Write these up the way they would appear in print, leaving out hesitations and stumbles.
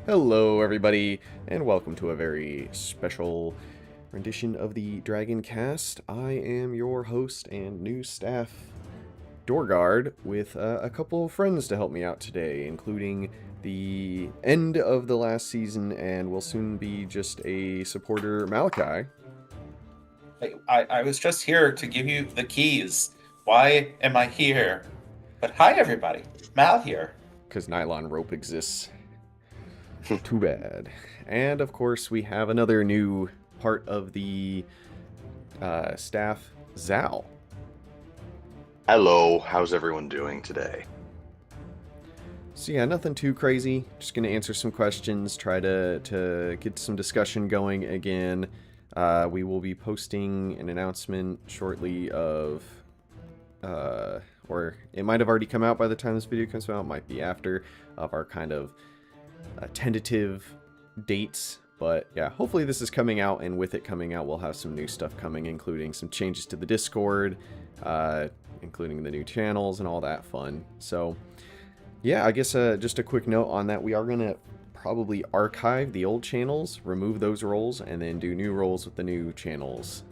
Hello, everybody, and welcome to a very special rendition of the Dragon Cast. I am your host and new staff, Dorgard, with a couple of friends to help me out today, including the end of the last season and will soon be just a supporter, Malachi. I was just here to give you the keys. Why am I here? But hi, everybody. Mal here. Because nylon rope exists. Too bad. And of course, we have another new part of the staff, Zal. Hello, how's everyone doing today? So yeah, nothing too crazy. Just gonna answer some questions, try to get some discussion going again. We will be posting an announcement shortly of, or it might have already come out by the time this video comes out, might be after, of our kind of tentative dates. But yeah, hopefully this is coming out, and with it coming out, we'll have some new stuff coming, including some changes to the Discord, including the new channels and all that fun. So yeah, I guess just a quick note on that. We are going to probably archive the old channels, remove those roles, and then do new roles with the new channels.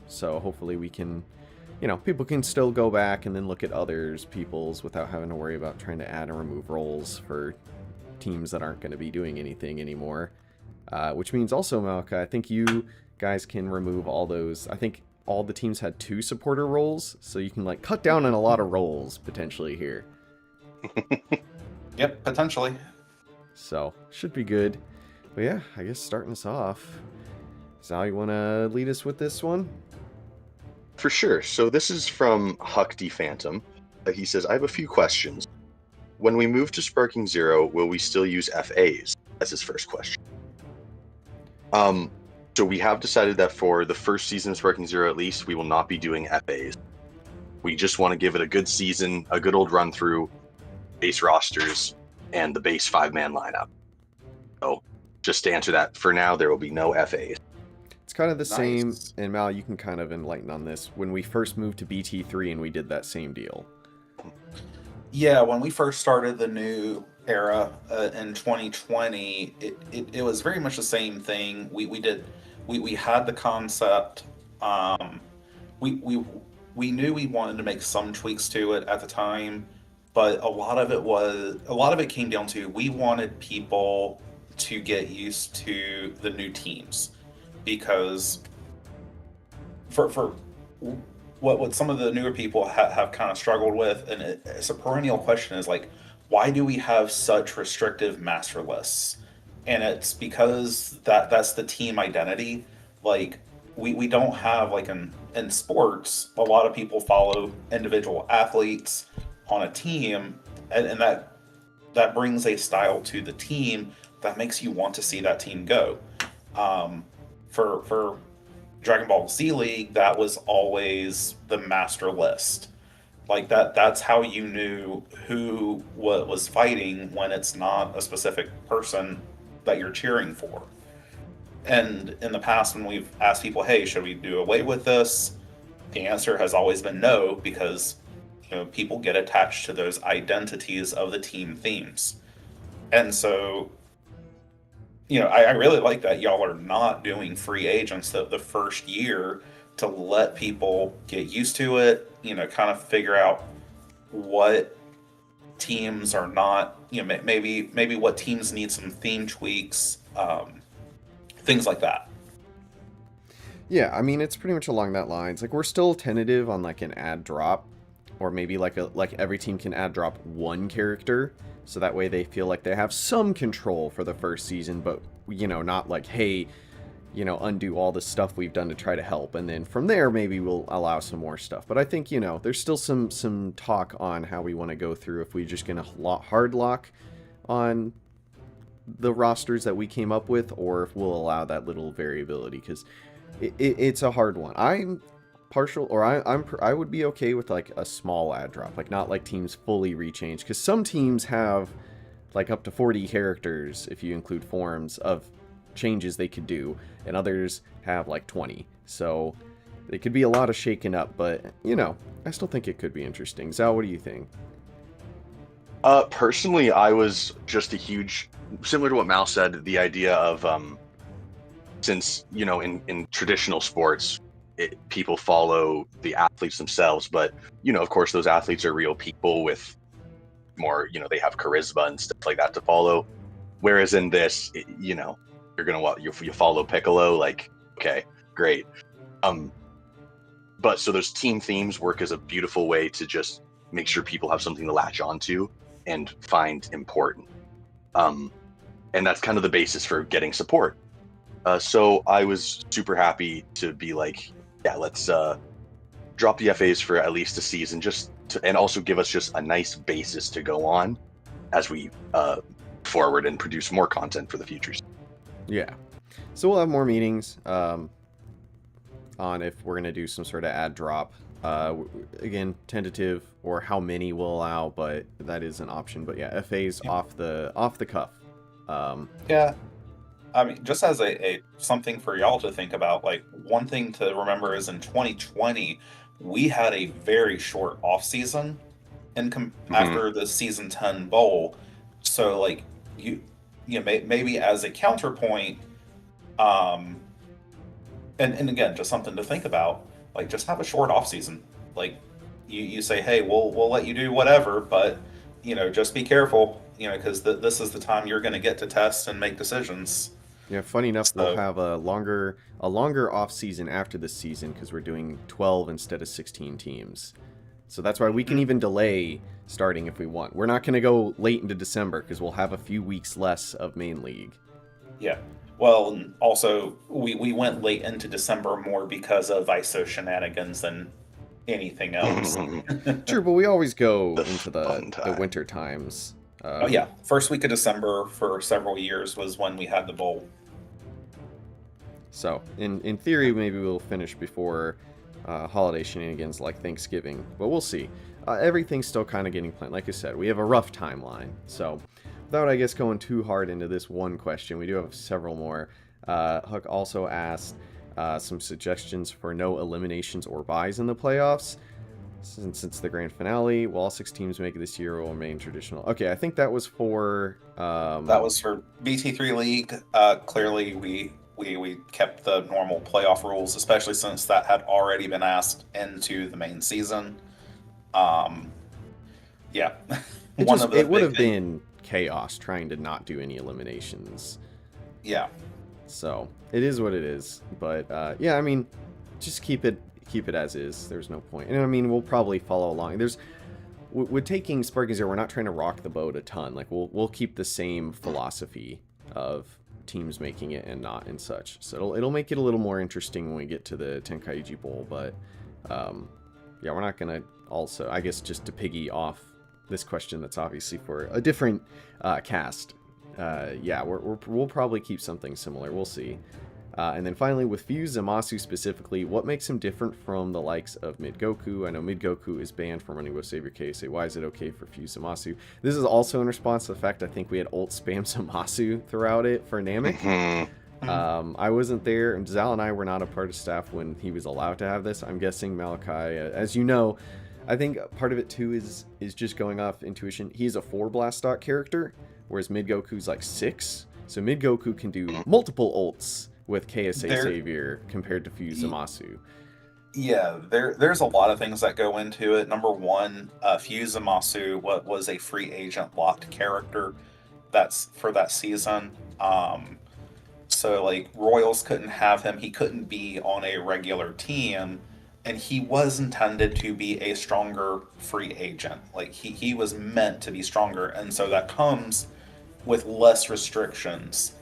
So hopefully we can, people can still go back and then look at others people's without having to worry about trying to add and remove roles for teams that aren't going to be doing anything anymore. Which means also, Malachi, I think you guys can remove all those. I think all the teams had 2 supporter roles, so you can like cut down on a lot of roles potentially here. Yep, potentially. So, should be good. But yeah, I guess starting us off. Sal, you want to lead us with this one? For sure. So this is from Huck D. Phantom. He says, I have a few questions. When we move to SparkingZero, will we still use FAs? That's his first question. So we have decided that for the first season of SparkingZero at least, we will not be doing FAs. We just want to give it a good season, a good old run through, base rosters, and the base 5-man lineup. So just to answer that, for now, there will be no FAs. It's kind of the same, and Mal, you can kind of enlighten on this, when we first moved to BT3 and we did that same deal. Yeah, when we first started the new era in 2020, it was very much the same thing. We had the concept. We knew we wanted to make some tweaks to it at the time, but a lot of it came down to we wanted people to get used to the new teams, because for what some of the newer people have kind of struggled with, and it's a perennial question, is like, why do we have such restrictive master lists? And it's because that's the team identity. Like, we don't have, like, in sports, a lot of people follow individual athletes on a team, and that brings a style to the team that makes you want to see that team go. For DragonBallZ League, that was always the master list. Like, that's how you knew who was fighting when it's not a specific person that you're cheering for. And in the past, when we've asked people, hey, should we do away with this? The answer has always been no, because people get attached to those identities of the team themes. And so, I really like that y'all are not doing free agents the first year, to let people get used to it, kind of figure out what teams are not, maybe what teams need some theme tweaks, things like that. Yeah, I mean, it's pretty much along that lines. Like, we're still tentative on like an add drop, or maybe like every team can add drop 1 character, so that way they feel like they have some control for the first season, but not like, hey, undo all the stuff we've done to try to help, and then from there maybe we'll allow some more stuff. But I think there's still some talk on how we want to go through, if we're just gonna hard lock on the rosters that we came up with, or if we'll allow that little variability, because it's a hard one. I'm partial, or I would be okay with like a small add drop, like not like teams fully rechange, because some teams have like up to 40 characters if you include forms of changes they could do, and others have like 20, so it could be a lot of shaking up. But I still think it could be interesting. Zal, what do you think? Personally, I was just a huge, similar to what Mal said, the idea of since in traditional sports, people follow the athletes themselves, but of course those athletes are real people with more, they have charisma and stuff like that to follow. Whereas in this, you're gonna you follow Piccolo, like, okay, great. But so those team themes work as a beautiful way to just make sure people have something to latch onto and find important. And that's kind of the basis for getting support. So I was super happy to be like, yeah, let's drop the FAs for at least a season, and also give us just a nice basis to go on as we forward and produce more content for the futures. Yeah. So we'll have more meetings on if we're going to do some sort of ad drop. Again, tentative or how many we'll allow, but that is an option. But yeah, FAs off the cuff. Yeah. I mean, just as a something for y'all to think about, like, one thing to remember is in 2020, we had a very short off season after the season 10 bowl. So like maybe as a counterpoint, and again, just something to think about, like, just have a short off season. Like, you say, hey, we'll let you do whatever, but just be careful, because this is the time you're going to get to test and make decisions. Yeah, funny enough, we'll have a longer off season after this season because we're doing 12 instead of 16 teams. So that's why we can even delay starting if we want. We're not going to go late into December because we'll have a few weeks less of main league. Yeah. Well, also we went late into December more because of ISO shenanigans than anything else. True, but we always go into the winter times. Oh yeah, first week of December for several years was when we had the bowl. So in theory, maybe we'll finish before holiday shenanigans like Thanksgiving, but we'll see. Everything's still kind of getting planned. Like I said, we have a rough timeline. So without, I guess, going too hard into this one question, we do have several more. Huck also asked some suggestions for no eliminations or buys in the playoffs. Since it's the grand finale, will all 6 teams make it this year or will remain traditional? Okay, I think that was for... that was for BT3 League. Clearly, we kept the normal playoff rules, especially since that had already been asked into the main season. Yeah. It would have been chaos trying to not do any eliminations. Yeah. So, it is what it is. But, yeah, I mean, just keep it as is. There's no point. And I mean, we'll probably follow along. With taking SparkingZero, we're not trying to rock the boat a ton. Like, we'll keep the same philosophy of teams making it and not and such. So it'll make it a little more interesting when we get to the Tenkaichi Bowl. But yeah, we're not gonna also, I guess, just to piggy off this question that's obviously for a different cast. Yeah, we'll probably keep something similar. We'll see. And then finally, with Fuse Zamasu specifically, what makes him different from the likes of Mid-Goku? I know Mid-Goku is banned from running with Savior K. Why is it okay for Fuse Zamasu? This is also in response to the fact I think we had ult spam Zamasu throughout it for Namek. I wasn't there, and Zal and I were not a part of staff when he was allowed to have this. I'm guessing Malachi, as you know, I think part of it too is just going off intuition. He's a 4 blast stock character, whereas Mid-Goku's like 6. So Mid-Goku can do multiple ults with KSA Savior compared to Fuse Zamasu. Yeah, there's a lot of things that go into it. Number one, Fuse Zamasu was a free agent locked character that's for that season. So like Royals couldn't have him. He couldn't be on a regular team, and he was intended to be a stronger free agent. Like he was meant to be stronger, and so that comes with less restrictions.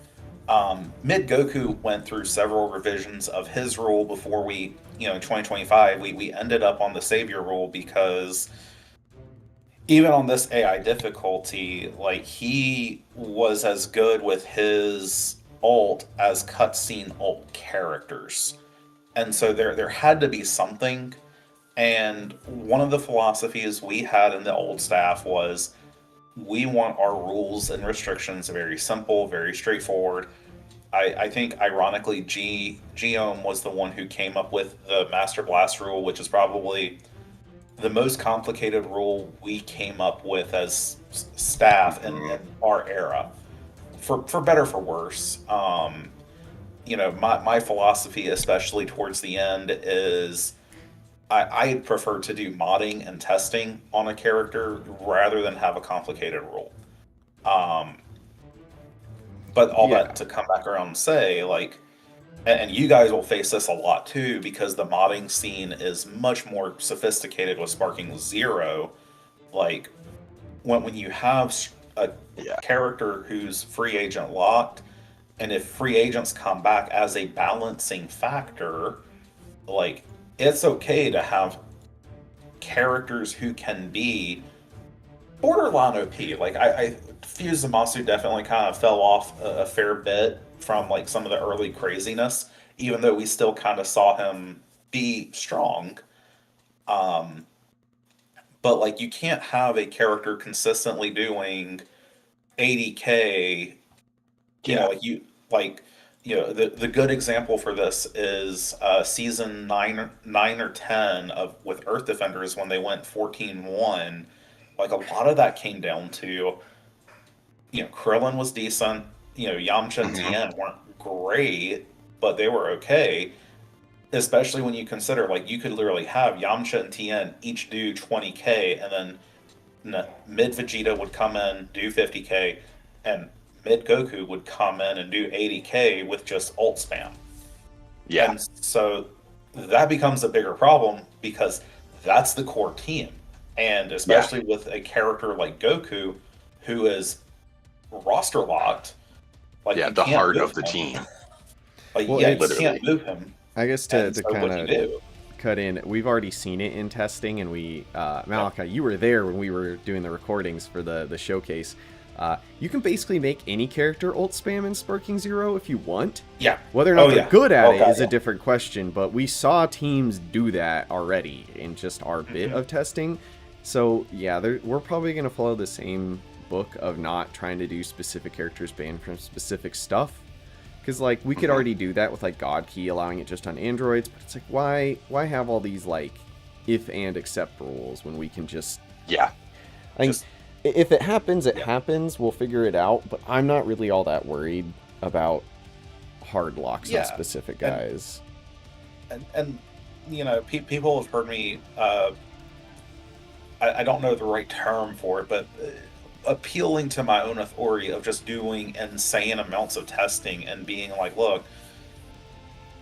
Mid-Goku went through several revisions of his rule before we, in 2025, we ended up on the Savior rule because even on this AI difficulty, like, he was as good with his ult as cutscene ult characters. And so there had to be something. And one of the philosophies we had in the old staff was we want our rules and restrictions very simple, very straightforward. I think, ironically, Geom was the one who came up with the Master Blast rule, which is probably the most complicated rule we came up with as staff in our era, for better for worse. My philosophy, especially towards the end, is I prefer to do modding and testing on a character rather than have a complicated rule. Um, but all Yeah. that to come back around and say, like, and you guys will face this a lot too, because the modding scene is much more sophisticated with SparkingZero. Like, when you have a Yeah. character who's free agent locked, and if free agents come back as a balancing factor, like, it's okay to have characters who can be borderline OP. Like, I Fuse Zamasu definitely kind of fell off a fair bit from like some of the early craziness, even though we still kind of saw him be strong. Um, but like, you can't have a character consistently doing 80k. Yeah. The good example for this is season 9 or 10 of with Earth Defenders when they went 14-1. Like, a lot of that came down to, Krillin was decent. Yamcha and Tien weren't great, but they were okay. Especially when you consider, like, you could literally have Yamcha and Tien each do 20k, and then mid Vegeta would come in, do 50k, and mid Goku would come in and do 80k with just ult spam. Yeah. And so that becomes a bigger problem because that's the core team. And especially with a character like Goku, who is roster locked, like, Yeah, you the can't heart move of the him. team. Like, Well, you it's- can't move him. I guess to And so kind what do you of do? cut in, we've already seen it in testing, and we Malachi, you were there when we were doing the recordings for the showcase. You can basically make any character ult spam in SparkingZero if you want. Yeah. Whether or not they're good at it God, is a different question, but we saw teams do that already in just our bit of testing. So yeah, we're probably going to follow the same book of not trying to do specific characters banned from specific stuff. Because, like, we could already do that with, like, God Key, allowing it just on androids, but it's like, why have all these, like, if and except rules when we can just... Yeah. If it happens, it happens. We'll figure it out, but I'm not really all that worried about hard locks on specific guys. And people have heard me, I don't know the right term for it, but appealing to my own authority of just doing insane amounts of testing and being like, look,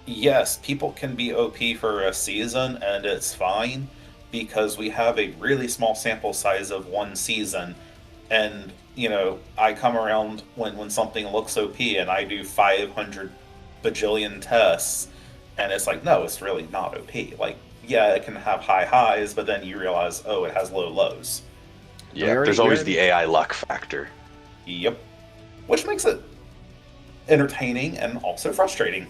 yes, people can be OP for a season and it's fine because we have a really small sample size of one season. And, I come around when something looks OP and I do 500 bajillion tests and it's like, no, it's really not OP. Like, yeah, it can have high highs, but then you realize, oh, it has low lows. Yeah, there's always the AI luck factor. Yep. Which makes it entertaining and also frustrating.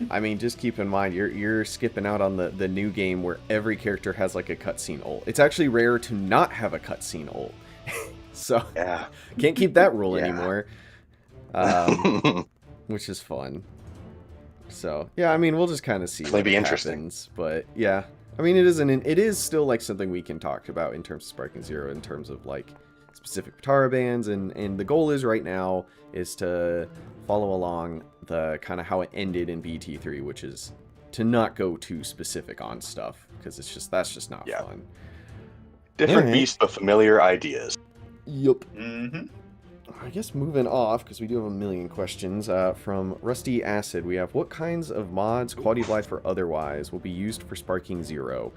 I mean, just keep in mind, you're skipping out on the new game where every character has, like, a cutscene ult. It's actually rare to not have a cutscene ult. So, Yeah. can't keep that rule anymore. Which is fun. So, yeah, I mean, we'll just kind of see what happens. But, yeah. I mean, it is still, like, something we can talk about in terms of SparkingZero, in terms of, like, specific Patara bans, and the goal is right now is to follow along the kind of how it ended in BT3, which is to not go too specific on stuff, because that's just not fun. Different beast, but familiar ideas. Yup. Mm-hmm. I guess moving off, because we do have a million questions, from Rusty Acid, we have, what kinds of mods, quality of life or otherwise, will be used for SparkingZero?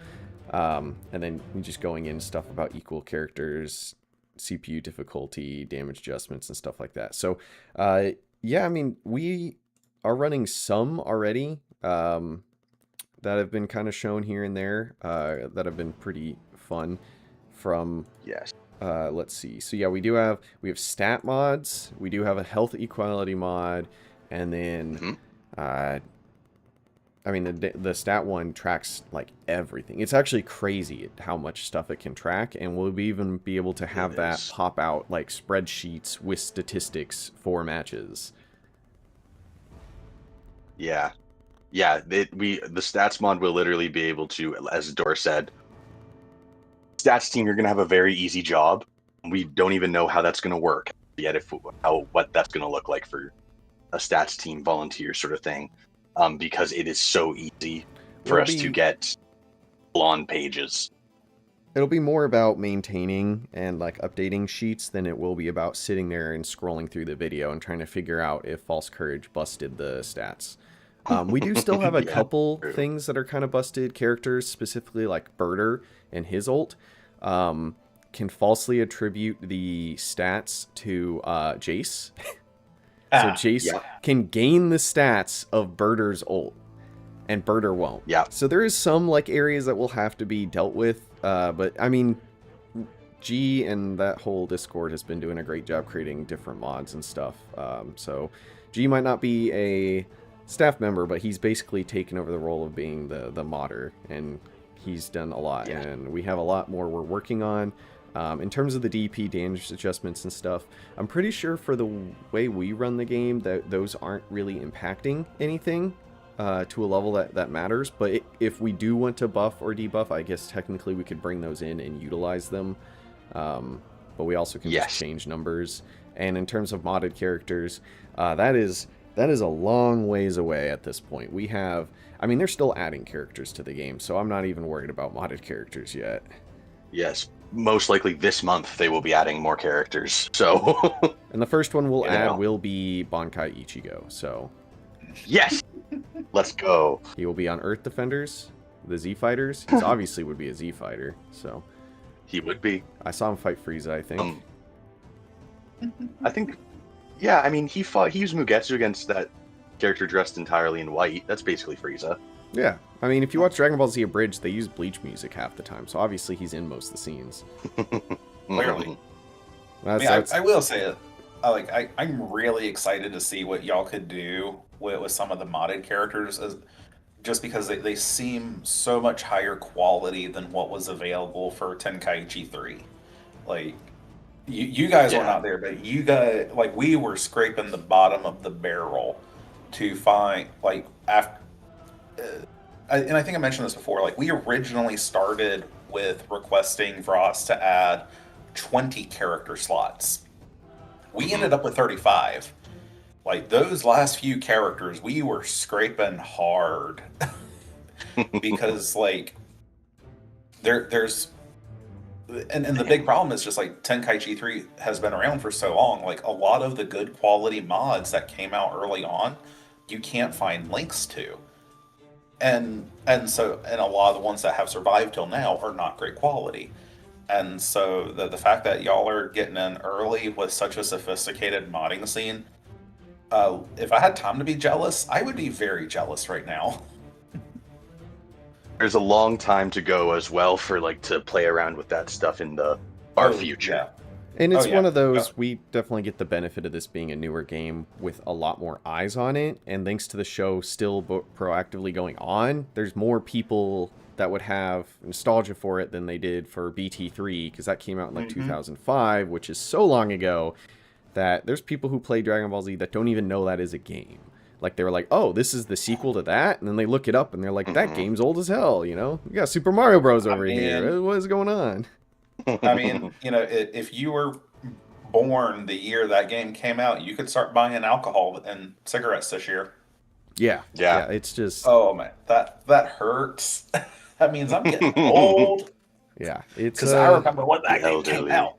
And then we just going in stuff about equal characters, CPU difficulty, damage adjustments, and stuff like that. So, yeah, I mean, we are running some already that have been kind of shown here and there that have been pretty fun from... Yes. Let's see. So yeah, we have stat mods. We do have a health equality mod, and then I mean the stat one tracks like everything. It's actually crazy how much stuff it can track, and we'll even be able to have that pop out like spreadsheets with statistics for matches. Yeah. Yeah, the stats mod will literally be able to, as Dor said, stats team, you're going to have a very easy job. We don't even know how that's going to work yet, what that's going to look like for a stats team volunteer sort of thing, because it is so easy for us to get blonde pages. It'll be more about maintaining and like updating sheets than it will be about sitting there and scrolling through the video and trying to figure out if False Courage busted the stats. We do still have a couple things that are kind of busted. Characters, specifically like Birder and his ult, can falsely attribute the stats to Jace. So Jace can gain the stats of Birder's ult, and Birder won't. Yeah. So there is some like areas that will have to be dealt with. But I mean, G and that whole Discord has been doing a great job creating different mods and stuff. So G might not be a staff member, but he's basically taken over the role of being the modder, and he's done a lot. Yeah. And we have a lot more we're working on. In terms of the DP damage adjustments and stuff, I'm pretty sure for the way we run the game that those aren't really impacting anything to a level that matters. But if we do want to buff or debuff, I guess technically we could bring those in and utilize them. But we also can just change numbers. And in terms of modded characters, that is a long ways away at this point. We have, I mean, they're still adding characters to the game, so I'm not even worried about modded characters yet. Yes. Most likely this month they will be adding more characters. So, and the first one we'll add will be Bankai Ichigo. So, yes, let's go. He will be on Earth Defenders, the Z Fighters. He obviously would be a Z Fighter. So, he would be. I saw him fight Frieza, I think. I think, yeah. I mean, he used Mugetsu against that character dressed entirely in white. That's basically Frieza. Yeah. I mean, if you watch DragonBallZ Abridged, they use Bleach music half the time, so obviously he's in most of the scenes. Clearly. I will say it. I'm really excited to see what y'all could do with some of the modded characters, just because they seem so much higher quality than what was available for Tenkaichi 3. Like, you guys were not there, but you guys, like, we were scraping the bottom of the barrel to find, like, after... and I think I mentioned this before, like, we originally started with requesting Vross to add 20 character slots. We ended up with 35. Like, those last few characters, we were scraping hard. Because, like, there's... And the big problem is just, like, Tenkaichi 3 has been around for so long. Like, a lot of the good quality mods that came out early on, you can't find links to. And so a lot of the ones that have survived till now are not great quality. And so the fact that y'all are getting in early with such a sophisticated modding scene, if I had time to be jealous, I would be very jealous right now. There's a long time to go as well for, like, to play around with that stuff in the far future. Yeah. And it's one of those, we definitely get the benefit of this being a newer game with a lot more eyes on it. And thanks to the show still proactively going on, there's more people that would have nostalgia for it than they did for BT3, because that came out in like 2005, which is so long ago that there's people who play Dragon Ball Z that don't even know that is a game. Like, they were like, oh, this is the sequel to that? And then they look it up and they're like, that game's old as hell, you know? We got Super Mario Bros. Over here. What is going on? I mean, you know, if you were born the year that game came out, you could start buying alcohol and cigarettes this year. Yeah. It's just... Oh, man. That hurts. That means I'm getting old. Yeah. It's because I remember when that game came out.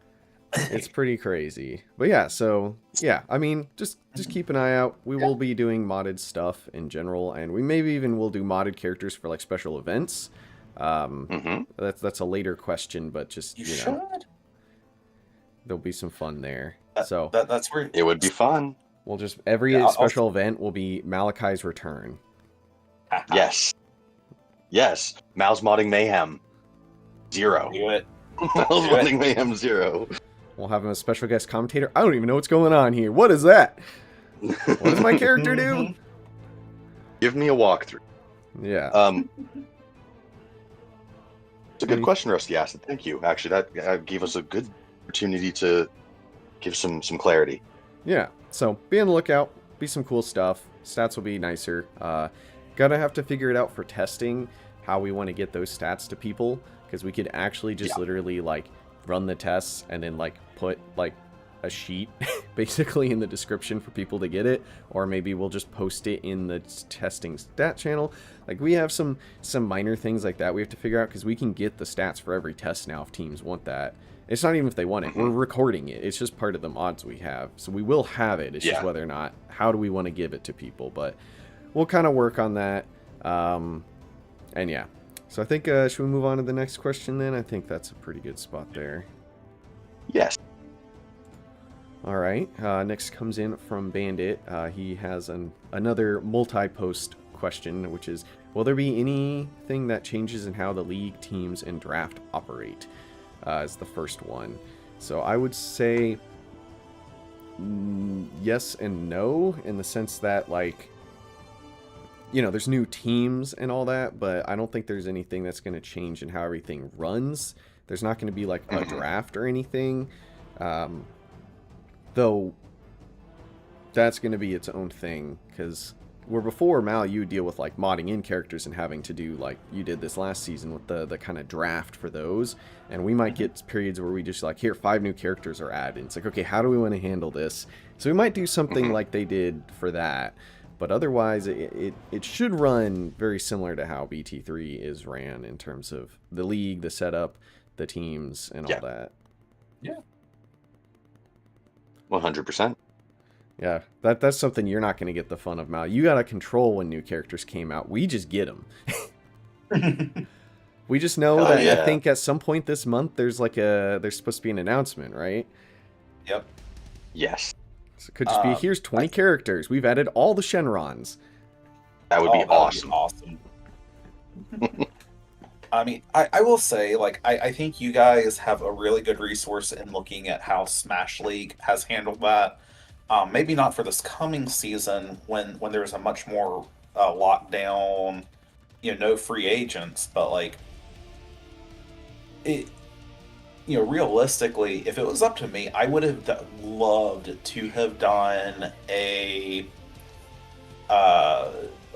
It's pretty crazy. But yeah, so, yeah. I mean, just keep an eye out. We will be doing modded stuff in general, and we maybe even will do modded characters for, like, special events. That's a later question, but just, you know, there'll be some fun there. That's where it would be fun. We'll just every special event will be Malakai's return. Yes. Mal's modding mayhem 0. Do it. Mal's modding mayhem 0. We'll have him as special guest commentator. I don't even know what's going on here. What is that? What does my character do? Give me a walkthrough. Yeah. It's a good question Rusty asked. Thank you. Actually, that gave us a good opportunity to give some clarity. Yeah. So be on the lookout. Be some cool stuff. Stats will be nicer. Gonna have to figure it out for testing how we want to get those stats to people. because we could actually just literally like run the tests and then like put like a sheet basically in the description for people to get it, or maybe we'll just post it in the testing stat channel. Like we have some minor things like that we have to figure out, because we can get the stats for every test now if teams want that. It's not even if they want it, we're recording it, it's just part of the mods we have, so we will have it. It's just whether or not, how do we want to give it to people, but we'll kind of work on that. And yeah, so I think should we move on to the next question then? I think that's a pretty good spot there. Yes. All right, next comes in from Bandit. He has another multi-post question, which is, will there be anything that changes in how the league, teams, and draft operate? Is the first one. So I would say yes and no, in the sense that, like, you know, there's new teams and all that, but I don't think there's anything that's going to change in how everything runs. There's not going to be like a draft or anything. Though that's going to be its own thing, because where before, Mal, you would deal with like modding in characters and having to do like you did this last season with the kind of draft for those, and we might get periods where we just like, here, 5 new characters are added. It's like, okay, how do we want to handle this? So we might do something like they did for that, but otherwise it should run very similar to how BT3 is ran in terms of the league, the setup, the teams, and all that. Yeah. 100%. Yeah, that's something you're not going to get the fun of, Mal. You got to control when new characters came out. We just get them. We just know that I think at some point this month there's supposed to be an announcement, right? Yep. Yes. So it could just be, here's 20 characters. We've added all the Shenrons. That would be awesome. I mean, I will say, like, I think you guys have a really good resource in looking at how Smash League has handled that. Maybe not for this coming season when there's a much more lockdown, no free agents, but like it, realistically, if it was up to me, I would have loved to have done a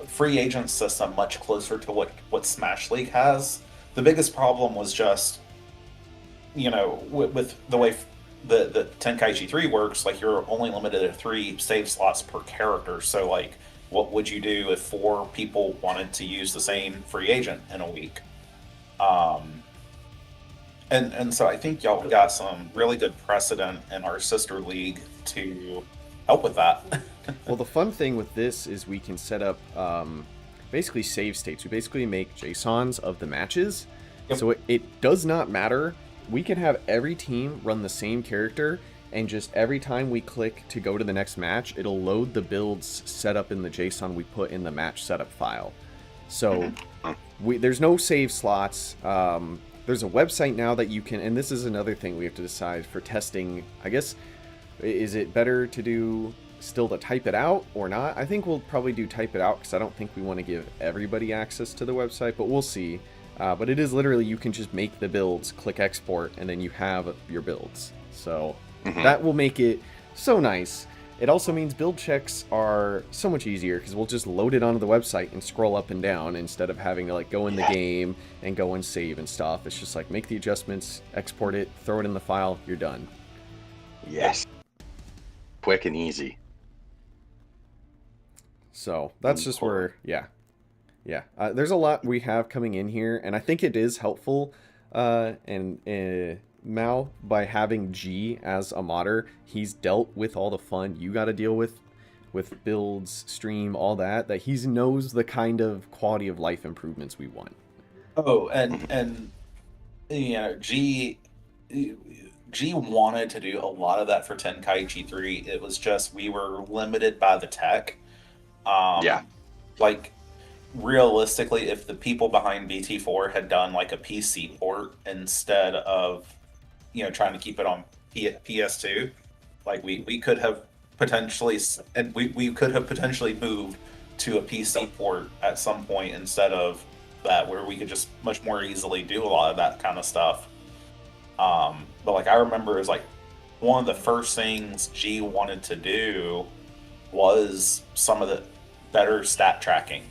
free agent system much closer to what Smash League has. The biggest problem was just, with the way the Tenkaichi 3 works, like you're only limited to 3 save slots per character. So like, what would you do if 4 people wanted to use the same free agent in a week? And so I think y'all got some really good precedent in our sister league to help with that. Well, the fun thing with this is we can set up basically save states. We basically make JSONs of the matches. Yep. So it does not matter. We can have every team run the same character, and just every time we click to go to the next match, it'll load the builds set up in the JSON we put in the match setup file. So there's no save slots. There's a website now that you can, and this is another thing we have to decide for testing. I guess, is it better to do still to type it out or not? I think we'll probably do type it out, because I don't think we want to give everybody access to the website, but we'll see. But it is literally, you can just make the builds, click export, and then you have your builds. So that will make it so nice. It also means build checks are so much easier, because we'll just load it onto the website and scroll up and down instead of having to like go in the game and go and save and stuff. It's just like make the adjustments, export it, throw it in the file, you're done. Yes. Quick and easy. So that's just where, there's a lot we have coming in here, and I think it is helpful. And Mao, by having G as a modder, he's dealt with all the fun you got to deal with builds, stream, all that he knows the kind of quality of life improvements we want. Oh, and G wanted to do a lot of that for Tenkaichi 3. It was just we were limited by the tech. Like, realistically, if the people behind BT4 had done like a PC port instead of trying to keep it on PS2, like we could have potentially, and we could have potentially moved to a PC port at some point instead of that, where we could just much more easily do a lot of that kind of stuff. But like, I remember it was like one of the first things G wanted to do was some of the better stat tracking.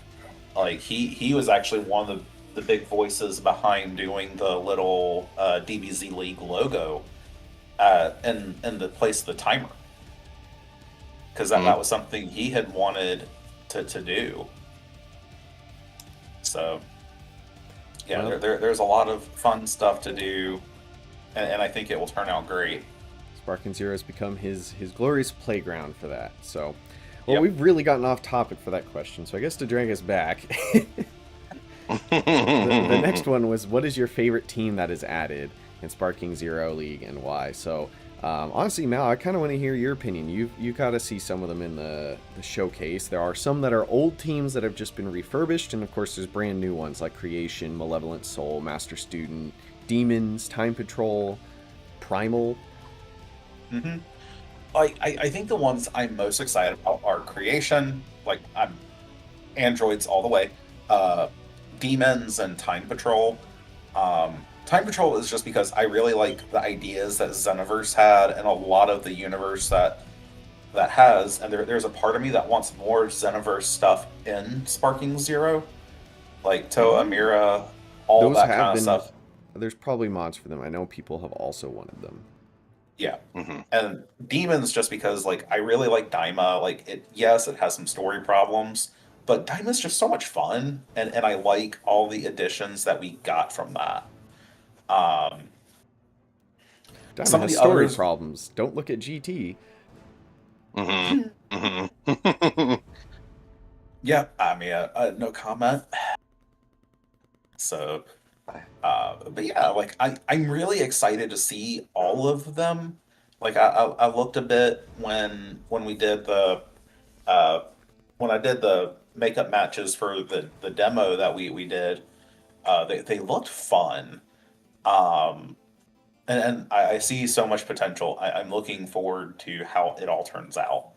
Like he was actually one of the big voices behind doing the little DBZ League logo in the place of the timer, because that was something he had wanted to do. So yeah, Well, there's a lot of fun stuff to do, and I think it will turn out great. SparkingZero has become his glorious playground for that. So, well, Yep. we've really gotten off topic for that question. So I guess to drag us back, the next one was, what is your favorite team that is added in SparkingZero League and why? So, honestly, Mal, I kind of want to hear your opinion. You got to see some of them in the showcase. There are some that are old teams that have just been refurbished, and of course, there's brand new ones like Creation, Malevolent Soul, Master Student, Demons, Time Patrol, Primal. Mm-hmm. I think the ones I'm most excited about are Creation, like I'm androids all the way, Demons, and Time Patrol. Time Patrol is just because I really like the ideas that Xenoverse had and a lot of the universe that has, and there's a part of me that wants more Xenoverse stuff in SparkingZero, like Toa, Mira, all Those that have kind of been. stuff. There's probably mods for them. I know people have also wanted them. Yeah. Mhm. And Demons, just because like I really like Daima. Like yes, it has some story problems, but Daima's just so much fun, and I like all the additions that we got from that. Um, Diamond some of has the story others, problems. Don't look at GT. yeah, I mean, no comment. So, but yeah, like I'm really excited to see all of them. Like I looked a bit when we did the uh, when I did the makeup matches for the demo that we did. They looked fun. Um, and I see so much potential. I'm looking forward to how it all turns out.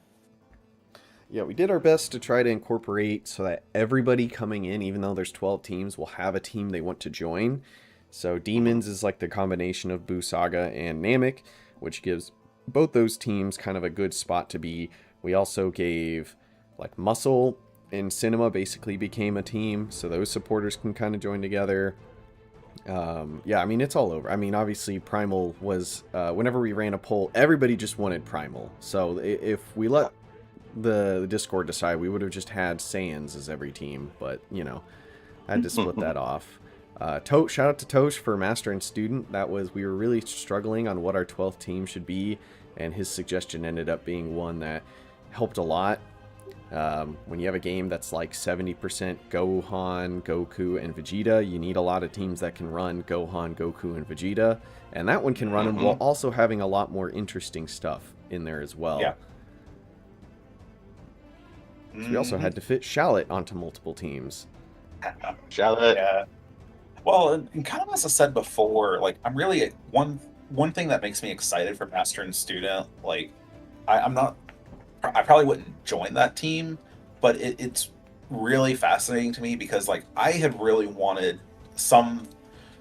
Yeah, we did our best to try to incorporate so that everybody coming in, even though there's 12 teams, will have a team they want to join. So Demons is like the combination of Buu Saga and Namek, which gives both those teams kind of a good spot to be. We also gave like Muscle and Cinema basically became a team, so those supporters can kind of join together. Yeah, I mean, it's all over. I mean, obviously, Primal was, whenever we ran a poll, everybody just wanted Primal. So if we let the Discord decide, we would have just had Saiyans as every team. But, you know, I had to split that off. Shout out to Tosh for Master and Student. We were really struggling on what our 12th team should be, and his suggestion ended up being one that helped a lot. When you have a game that's like 70% Gohan, Goku, and Vegeta, you need a lot of teams that can run Gohan, Goku, and Vegeta. And that one can run them while also having a lot more interesting stuff in there as well. Yeah. So we also had to fit Shallot onto multiple teams. Shallot. Yeah. Well, and kind of as I said before, like I'm really one thing that makes me excited for Master and Student. Like I probably wouldn't join that team, but it's really fascinating to me because like I had really wanted some.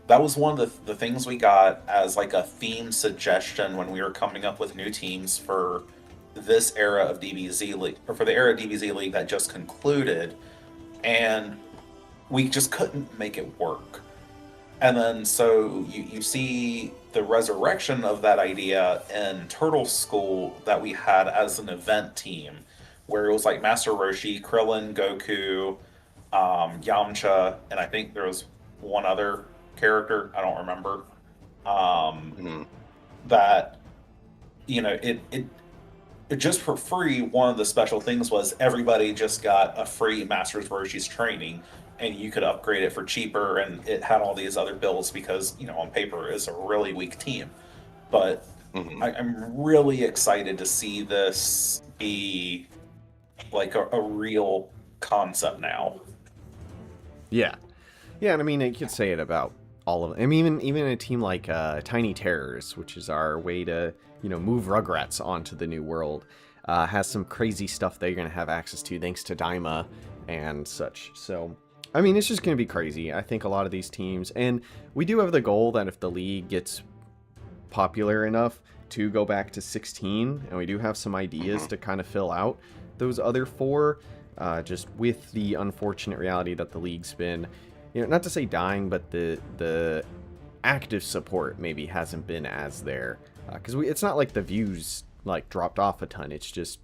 That was one of the things we got as like a theme suggestion when we were coming up with new teams for this era of DBZ League, or for the era of DBZ League that just concluded, and we just couldn't make it work. And then so you see the resurrection of that idea in Turtle School that we had as an event team, where it was like Master Roshi, Krillin, Goku, Yamcha, and I think there was one other character, I don't remember. That, you know, it just for free, one of the special things was everybody just got a free Masters Roshi's training, and you could upgrade it for cheaper, and it had all these other builds because, you know, on paper it's a really weak team. But I'm really excited to see this be like a real concept now. Yeah. Yeah, and I mean, you could say it about all of them. I mean, even a team like Tiny Terrors, which is our way to, you know, move Rugrats onto the new world, has some crazy stuff that you're going to have access to thanks to Daima and such. So, I mean, it's just going to be crazy. I think a lot of these teams, and we do have the goal that if the league gets popular enough to go back to 16, and we do have some ideas to kind of fill out those other 4, just with the unfortunate reality that the league's been not to say dying, but the active support maybe hasn't been as there, because it's not like the views like dropped off a ton. It's just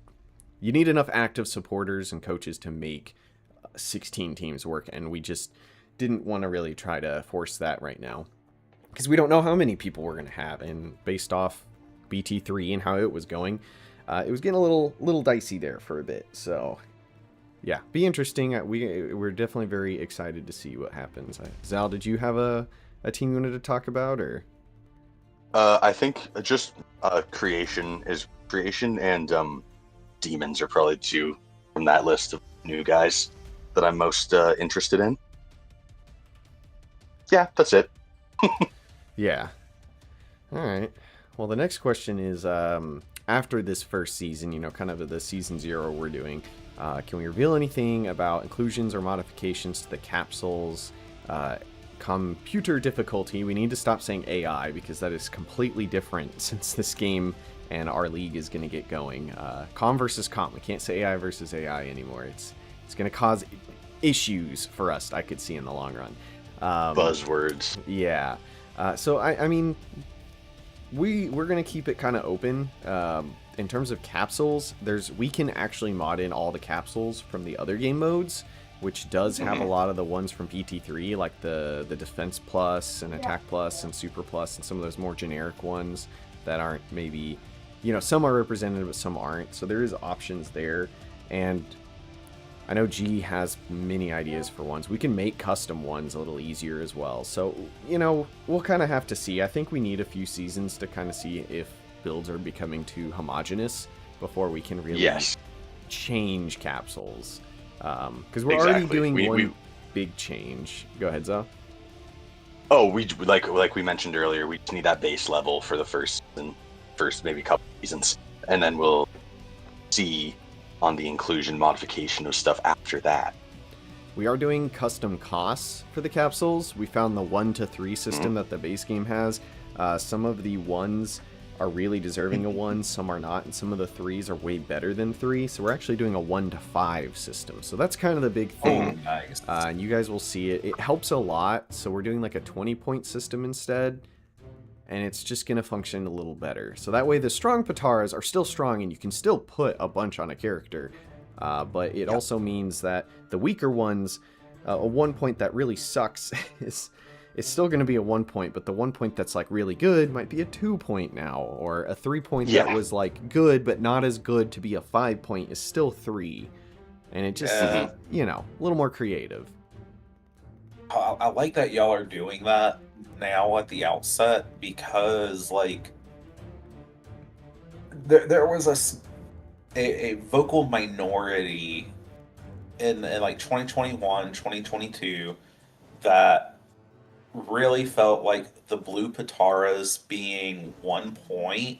you need enough active supporters and coaches to make 16 teams work, and we just didn't want to really try to force that right now because we don't know how many people we're going to have, and based off BT3 and how it was going, it was getting a little dicey there for a bit. So yeah, be interesting. We're definitely very excited to see what happens. Zal, did you have a team you wanted to talk about, or? I think just creation and demons are probably two from that list of new guys that I'm most interested in. Yeah, that's it. Yeah. All right. Well, the next question is, after this first season, kind of the season 0 we're doing, can we reveal anything about inclusions or modifications to the capsules? Computer difficulty. We need to stop saying AI because that is completely different since this game and our league is going to get going. Com versus comp. We can't say AI versus AI anymore. It's going to cause issues for us, I could see in the long run. Buzzwords. Yeah. So I mean, we're going to keep it kind of open. In terms of capsules, we can actually mod in all the capsules from the other game modes, which does have a lot of the ones from PT3, like the Defense Plus and Attack Plus and Super Plus and some of those more generic ones that aren't maybe, some are represented but some aren't. So there is options there. And I know G has many ideas for ones. We can make custom ones a little easier as well. So, we'll kind of have to see. I think we need a few seasons to kind of see if builds are becoming too homogenous before we can really change capsules. Because we're already doing one big change. Go ahead, Zoe. Oh, we like we mentioned earlier, we just need that base level for the first maybe couple seasons, and then we'll see on the inclusion modification of stuff after that. We are doing custom costs for the capsules. We found the 1 to 3 system that the base game has. Some of the 1s are really deserving of 1, some are not, and some of the 3s are way better than 3. So we're actually doing a 1 to 5 system. So that's kind of the big thing. Oh, nice. And you guys will see it. It helps a lot. So we're doing like a 20-point system instead. And it's just going to function a little better. So that way the strong Pataras are still strong and you can still put a bunch on a character. But it also means that the weaker ones, a 1 point that really sucks is still going to be a 1 point, but the 1 point that's like really good might be a 2 point now, or a 3 point that was like good but not as good to be a 5 point is still 3. And it just, a little more creative. I like that y'all are doing that now at the outset, because like there was a vocal minority in like 2021, 2022 that really felt like the blue Pataras being 1 point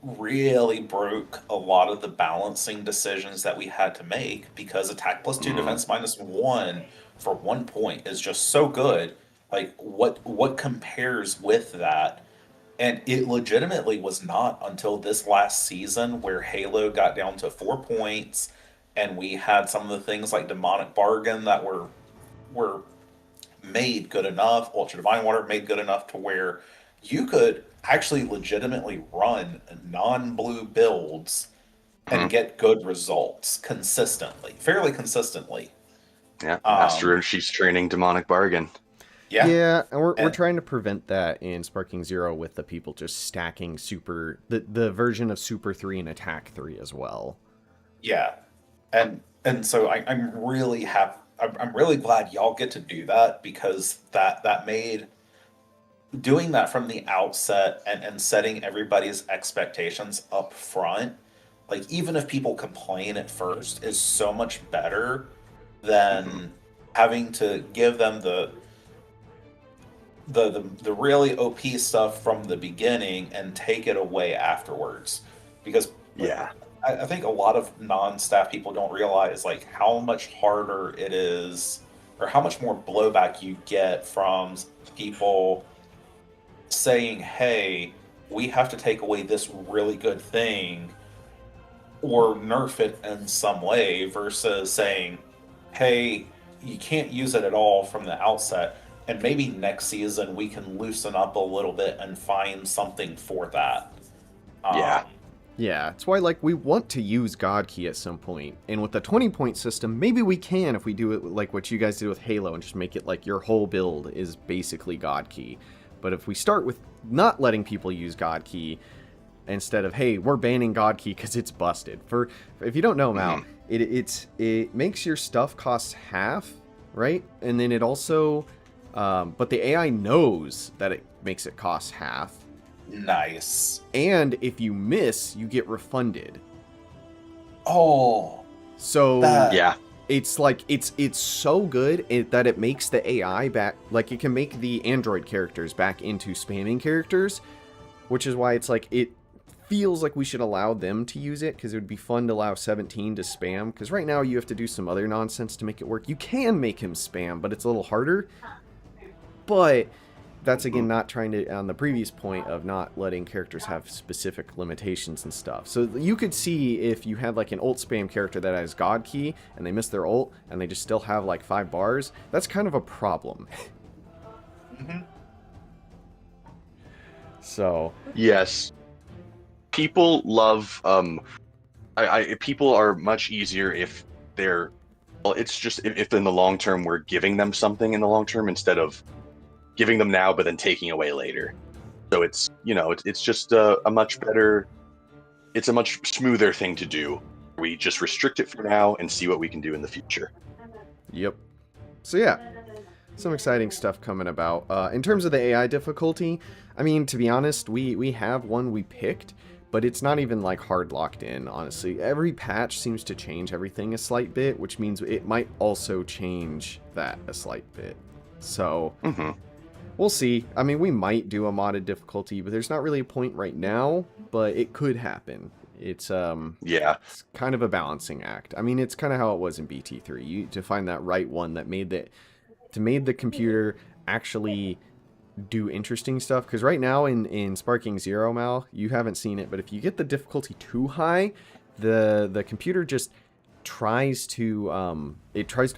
really broke a lot of the balancing decisions that we had to make, because attack +2, defense -1 for 1 point is just so good. Like what compares with that? And it legitimately was not until this last season where Halo got down to 4 points, and we had some of the things like Demonic Bargain that were made good enough, Ultra Divine Water made good enough to where you could actually legitimately run non-blue builds and get good results fairly consistently. Yeah, Master Roshi's training Demonic Bargain. Yeah, and we're trying to prevent that in SparkingZero with the people just stacking the version of Super 3 and Attack 3 as well. Yeah, and so I'm really happy. I'm really glad y'all get to do that, because that made doing that from the outset and setting everybody's expectations up front, like even if people complain at first, is so much better than having to give them the really OP stuff from the beginning and take it away afterwards. Because I think a lot of non-staff people don't realize like how much harder it is, or how much more blowback you get from people saying, hey, we have to take away this really good thing or nerf it in some way, versus saying, hey, you can't use it at all from the outset. And maybe next season we can loosen up a little bit and find something for that. Yeah. Yeah, it's why, like, we want to use God Key at some point. And with the 20-point system, maybe we can if we do it like what you guys did with Halo and just make it like your whole build is basically God Key. But if we start with not letting people use God Key, instead of, hey, we're banning God Key because it's busted. If you don't know, Mal, it makes your stuff cost half, right? And then it also, but the AI knows that it makes it cost half. Nice. And if you miss, you get refunded. Oh. So Yeah. it's like it's so good that it makes the AI back, like it can make the Android characters back into spamming characters, which is why it's like it feels like we should allow them to use it, because it would be fun to allow 17 to spam, because right now you have to do some other nonsense to make it work. You can make him spam, but it's a little harder. But that's again not trying to, on the previous point of not letting characters have specific limitations and stuff. So you could see if you had like an ult spam character that has God Key and they miss their ult and they just still have like 5 bars, that's kind of a problem. So Yes. People love people are much easier if they're, well, it's just if in the long term we're giving them something in the long term instead of giving them now but then taking away later. So it's, you know, it's just a much better, it's a much smoother thing to do. We just restrict it for now and see what we can do in the future. Yep. So yeah, some exciting stuff coming about. In terms of the AI difficulty, I mean, to be honest, we have one we picked, but it's not even like hard locked in, honestly. Every patch seems to change everything a slight bit, which means it might also change that a slight bit. So we'll see. I mean, we might do a modded difficulty, but there's not really a point right now, but it could happen. It's it's kind of a balancing act. I mean, it's kind of how it was in BT3. You to find that right one that made the computer actually do interesting stuff, because right now in SparkingZero, Mal, you haven't seen it, but if you get the difficulty too high, the computer just tries to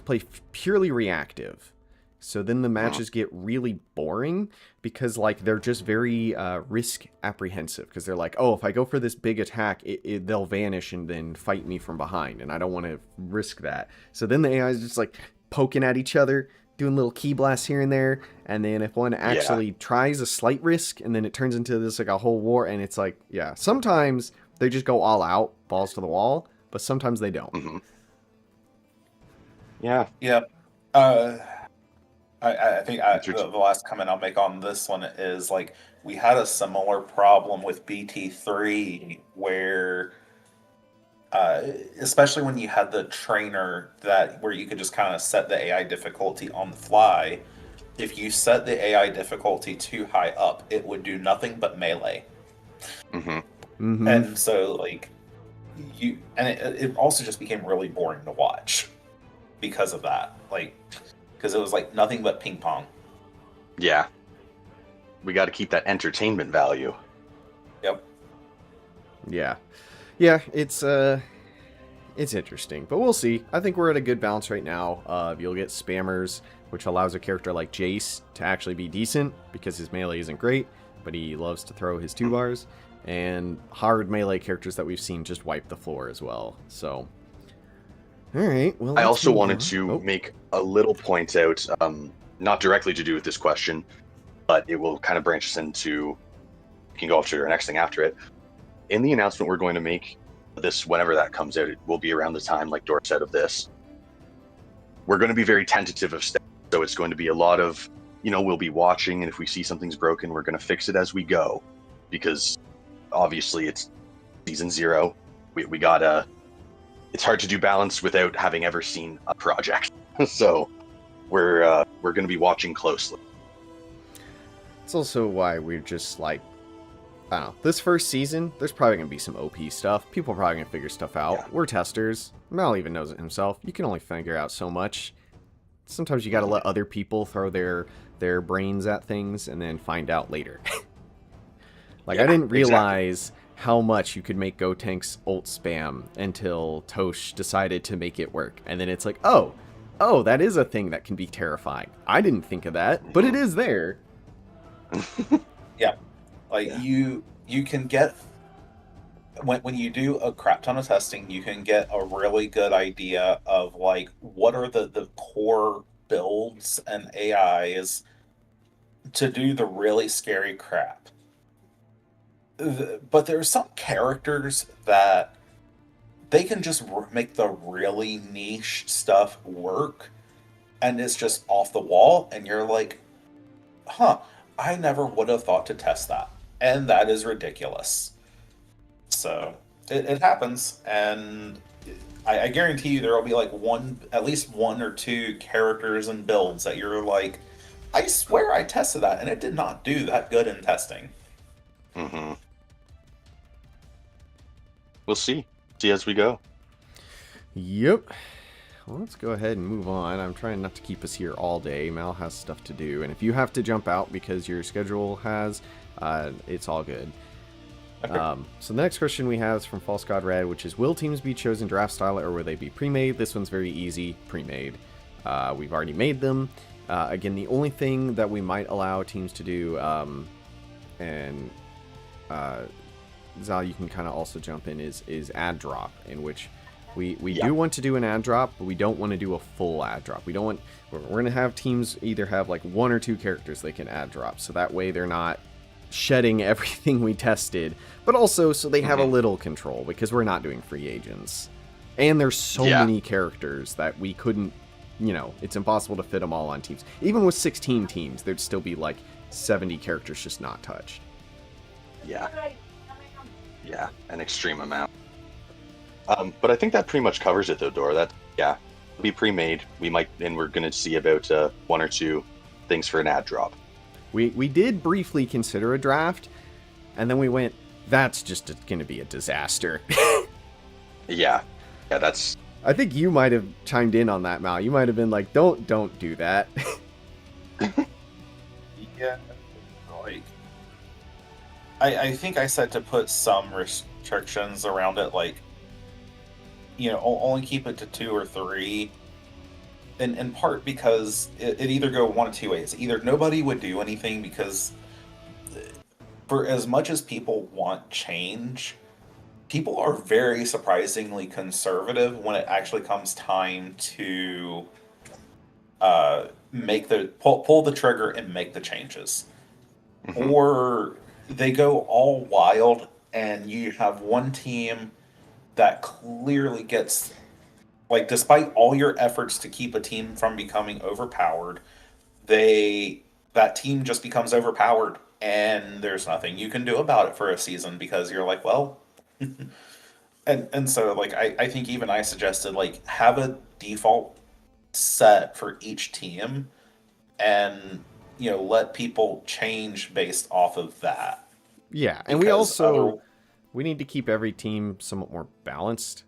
play purely reactive. So then the matches get really boring because like they're just very risk apprehensive, because they're like, oh, if I go for this big attack, they'll vanish and then fight me from behind, and I don't want to risk that. So then the AI is just like poking at each other, doing little key blasts here and there, and then if one actually tries a slight risk, and then it turns into this like a whole war, and it's like, yeah, sometimes they just go all out, balls to the wall, but sometimes they don't. Yeah. I think the last comment I'll make on this one is like we had a similar problem with BT3 where, especially when you had the trainer where you could just kind of set the AI difficulty on the fly. If you set the AI difficulty too high up, it would do nothing but melee. And so like it also just became really boring to watch because of that. Like, because it was like nothing but ping pong. Yeah. We got to keep that entertainment value. Yep. Yeah. Yeah, it's interesting, but we'll see. I think we're at a good balance right now. You'll get spammers, which allows a character like Jace to actually be decent because his melee isn't great, but he loves to throw his 2 bars. And hard melee characters that we've seen just wipe the floor as well. So, all right. Well, I also wanted to make a little point out, not directly to do with this question, but it will kind of branch us into, we can go up to our next thing after it. In the announcement we're going to make, this whenever that comes out, it will be around the time, like Dor said, of this. We're going to be very tentative of steps, so it's going to be a lot of, you know, we'll be watching, and if we see something's broken, we're going to fix it as we go, because obviously it's season 0. We gotta, it's hard to do balance without having ever seen a project. So we're going to be watching closely. It's also why we're just like, I don't know, this first season, there's probably going to be some OP stuff. People are probably going to figure stuff out. Yeah. We're testers. Mal even knows it himself. You can only figure out so much. Sometimes you got to let other people throw their brains at things and then find out later. Like, I didn't realize how much you could make Gotank's ult spam until Tosh decided to make it work. And then it's like, oh, oh, that is a thing that can be terrifying. I didn't think of that, but it is there. Yeah, like you can get when you do a crap ton of testing, you can get a really good idea of like what are the core builds and AIs to do the really scary crap. But there are some characters that they can just make the really niche stuff work, and it's just off the wall, and you're like, huh, I never would have thought to test that. And that is ridiculous. So it happens, and I guarantee you there will be like at least one or two characters and builds that you're like, I swear I tested that, and it did not do that good in testing. Mm-hmm. We'll see. See as we go. Yep. Well, let's go ahead and move on. I'm trying not to keep us here all day. Mal has stuff to do, and if you have to jump out because your schedule has, it's all good. Okay. So the next question we have is from False God Red, which is, will teams be chosen draft style or will they be pre-made? This one's very easy, pre-made. We've already made them. Again, the only thing that we might allow teams to do, and Zal, you can kind of also jump in, is ad drop, in which we do want to do an ad drop, but we don't want to do a full ad drop. We don't want, we're going to have teams either have like one or two characters they can ad drop, so that way they're not shedding everything we tested, but also so they have a little control, because we're not doing free agents. And there's so many characters that we couldn't, it's impossible to fit them all on teams. Even with 16 teams, there'd still be like 70 characters just not touched. Yeah. Yeah, an extreme amount. But I think that pretty much covers it, though, Dora. That, it'll be pre-made. We might, and we're going to see about one or two things for an ad drop. We did briefly consider a draft, and then we went, that's just going to be a disaster. Yeah, that's... I think you might have chimed in on that, Mal. You might have been like, don't do that. Yeah, like... I think I said to put some restrictions around it, like, only keep it to 2 or 3. In part because it either go one of two ways. Either nobody would do anything because for as much as people want change, people are very surprisingly conservative when it actually comes time to pull the trigger and make the changes. Mm-hmm. Or they go all wild and you have one team that clearly gets, like, despite all your efforts to keep a team from becoming overpowered, that team just becomes overpowered, and there's nothing you can do about it for a season because you're like, well, and so like I think even I suggested, like, have a default set for each team, and let people change based off of that. Yeah, and we also we need to keep every team somewhat more balanced.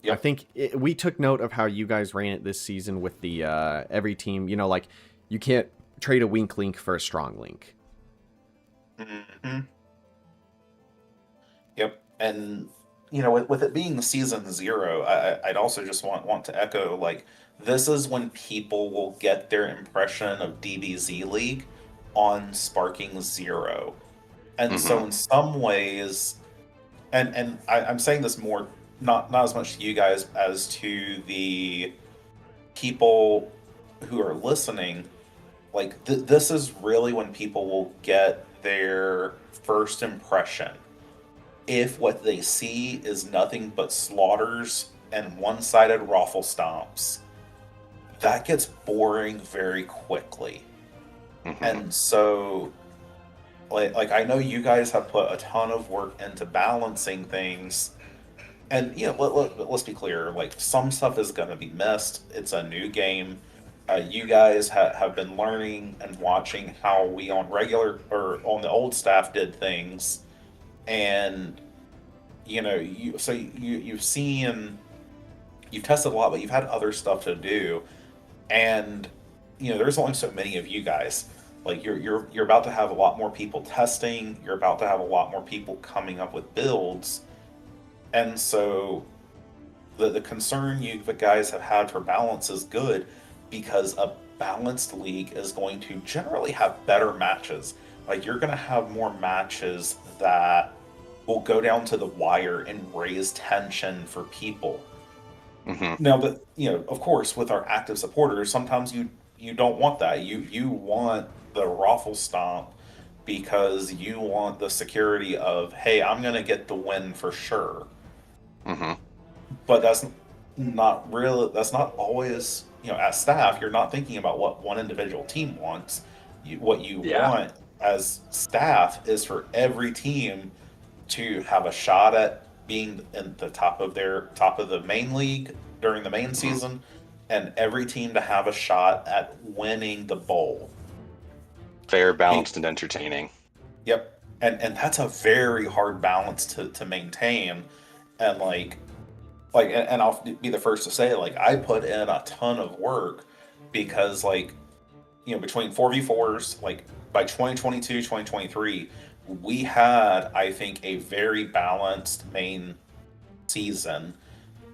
Yep. I think we took note of how you guys ran it this season with the every team, like, you can't trade a weak link for a strong link. Mm-hmm. Yep. And, with it being season 0, I'd also just want to echo, like, this is when people will get their impression of DBZ League on SparkingZero. And so in some ways, and I'm saying this more, not as much to you guys as to the people who are listening, like, this is really when people will get their first impression. If what they see is nothing but slaughters and one-sided raffle stomps, that gets boring very quickly. Mm-hmm. And so, like I know you guys have put a ton of work into balancing things. And, let's be clear, like, some stuff is going to be missed. It's a new game. You guys have been learning and watching how we on the old staff did things. And, you've seen, you've tested a lot, but you've had other stuff to do. And, there's only so many of you guys. Like, you're about to have a lot more people testing. You're about to have a lot more people coming up with builds. And so the concern you guys have had for balance is good, because a balanced league is going to generally have better matches. Like, you're going to have more matches that will go down to the wire and raise tension for people. Now, but of course, with our active supporters, sometimes you don't want that. You want the raffle stomp because you want the security of, hey, I'm gonna get the win for sure. But that's not really. That's not always. As staff, you're not thinking about what one individual team wants. What you want as staff is for every team to have a shot at being in the top of the main league during the main season, and every team to have a shot at winning the bowl. Fair, balanced, and entertaining. Yep. And that's a very hard balance to maintain. And and I'll be the first to say, like, I put in a ton of work because, like, between 4v4s, like, by 2022, 2023, we had, I think, a very balanced main season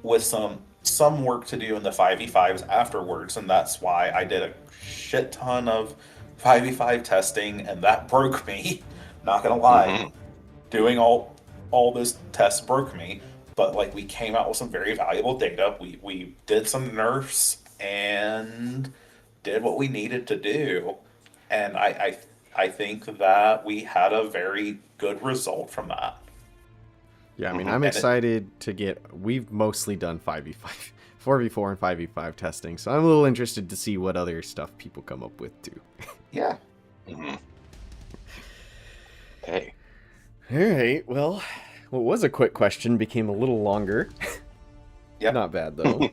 with some work to do in the 5v5s afterwards, and that's why I did a shit ton of 5v5 testing, and that broke me. Not gonna lie, doing all those tests broke me. But, like, we came out with some very valuable data. We did some nerfs and did what we needed to do, and I think that we had a very good result from that. Yeah, I mean, I'm excited to we've mostly done 5v5, 4v4 and 5v5 testing, so I'm a little interested to see what other stuff people come up with too. Yeah. Hey. All right, well, what was a quick question became a little longer. Yeah. Not bad, though.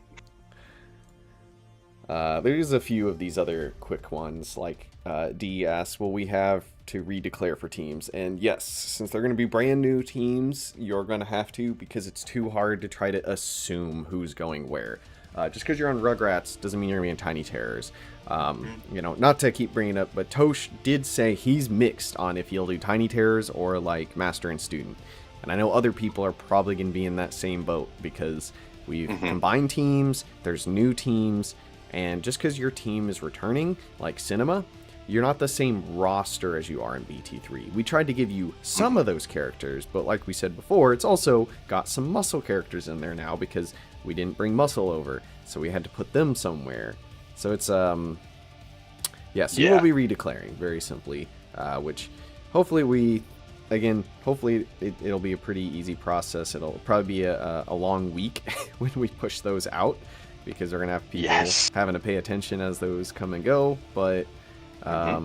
There's a few of these other quick ones, like D asks, will we have to redeclare for teams? And yes, since they're going to be brand new teams, you're going to have to, because it's too hard to try to assume who's going where. Just because you're on Rugrats doesn't mean you're going to be on Tiny Terrors. Not to keep bringing it up, but Tosh did say he's mixed on if he'll do Tiny Terrors or like Master and Student. And I know other people are probably going to be in that same boat because we've combined teams, there's new teams, and just because your team is returning, like Cinema, you're not the same roster as you are in BT3. We tried to give you some of those characters, but like we said before, it's also got some muscle characters in there now because we didn't bring muscle over, so we had to put them somewhere. So it's, you will be redeclaring, very simply, which hopefully it'll be a pretty easy process. It'll probably be a long week when we push those out, because we're going to have people having to pay attention as those come and go, but I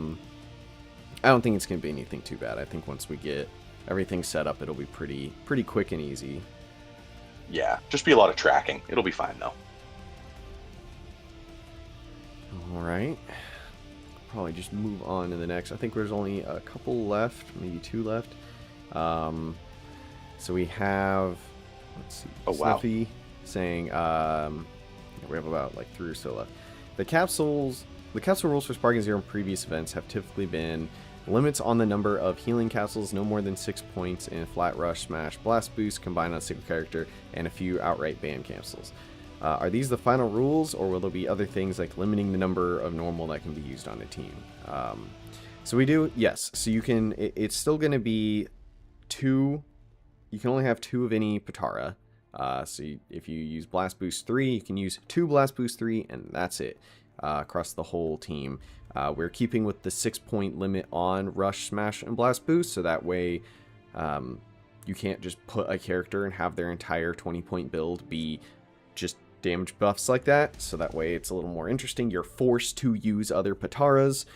don't think it's going to be anything too bad. I think once we get everything set up, it'll be pretty quick and easy. Yeah, just be a lot of tracking. It'll be fine, though. All right. Probably just move on to the next. I think there's only a couple left, maybe two left. So we have, let's see, Snuffy saying, we have about like 3 or so left. The capsule rules for SparkingZero in previous events have typically been limits on the number of healing capsules, no more than 6 points in Flat Rush, Smash, Blast Boost combined on a single character, and a few outright ban capsules. Are these the final rules, or will there be other things like limiting the number of normal that can be used on a team? So we do, yes. So you can, it's still going to be 2. You can only have 2 of any Patara. If you use Blast Boost 3, you can use 2 Blast Boost 3, and that's it across the whole team. We're keeping with the 6-point limit on Rush, Smash, and Blast Boost, so that way you can't just put a character and have their entire 20-point build be just damage buffs like that. So that way it's a little more interesting. You're forced to use other Pataras.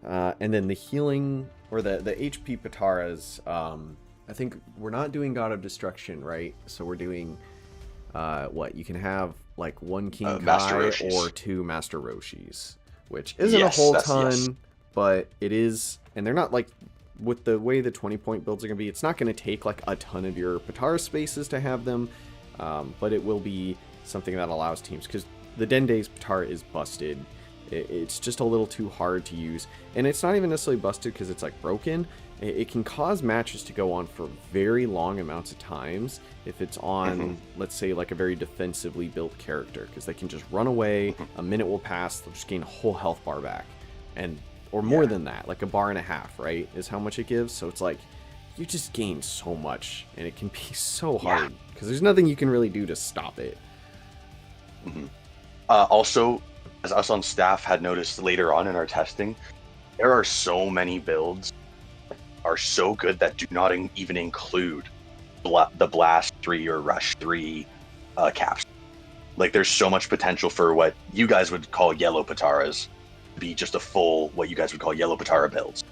And then the healing, or the HP Pataras, I think we're not doing God of Destruction, right? So we're doing, you can have like 1 King Kai or 2 Master Roshis, which isn't a whole ton, but it is, and they're not like, with the way the 20-point builds are going to be, it's not going to take like a ton of your Patara spaces to have them, but it will be something that allows teams, because the Dende's Patara is busted, It's just a little too hard to use. And it's not even necessarily busted because it's like broken. It can cause matches to go on for very long amounts of times if it's on, let's say, like a very defensively built character, because they can just run away, a minute will pass, they'll just gain a whole health bar back. Or more than that, like a bar and a half, right, is how much it gives. So it's like, you just gain so much, and it can be so hard, because there's nothing you can really do to stop it. Also, as us on staff had noticed later on in our testing, there are so many builds that are so good that do not even include the Blast 3 or Rush 3 caps. Like, there's so much potential for what you guys would call yellow Pataras to be just a full, what you guys would call yellow Patara builds.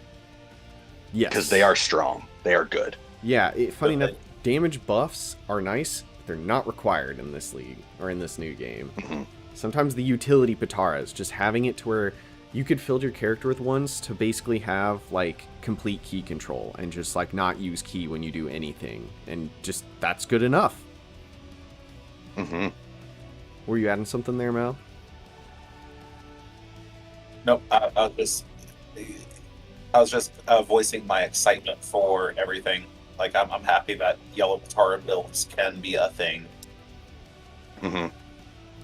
Yes. Because they are strong. They are good. Yeah, funny enough, damage buffs are nice, but they're not required in this league, or in this new game. Sometimes the utility Pataras, just having it to where you could fill your character with ones to basically have, like, complete key control, and just, like, not use key when you do anything. And just, that's good enough. Were you adding something there, Mal? Nope, I was just voicing my excitement for everything. Like, I'm happy that yellow Patara builds can be a thing.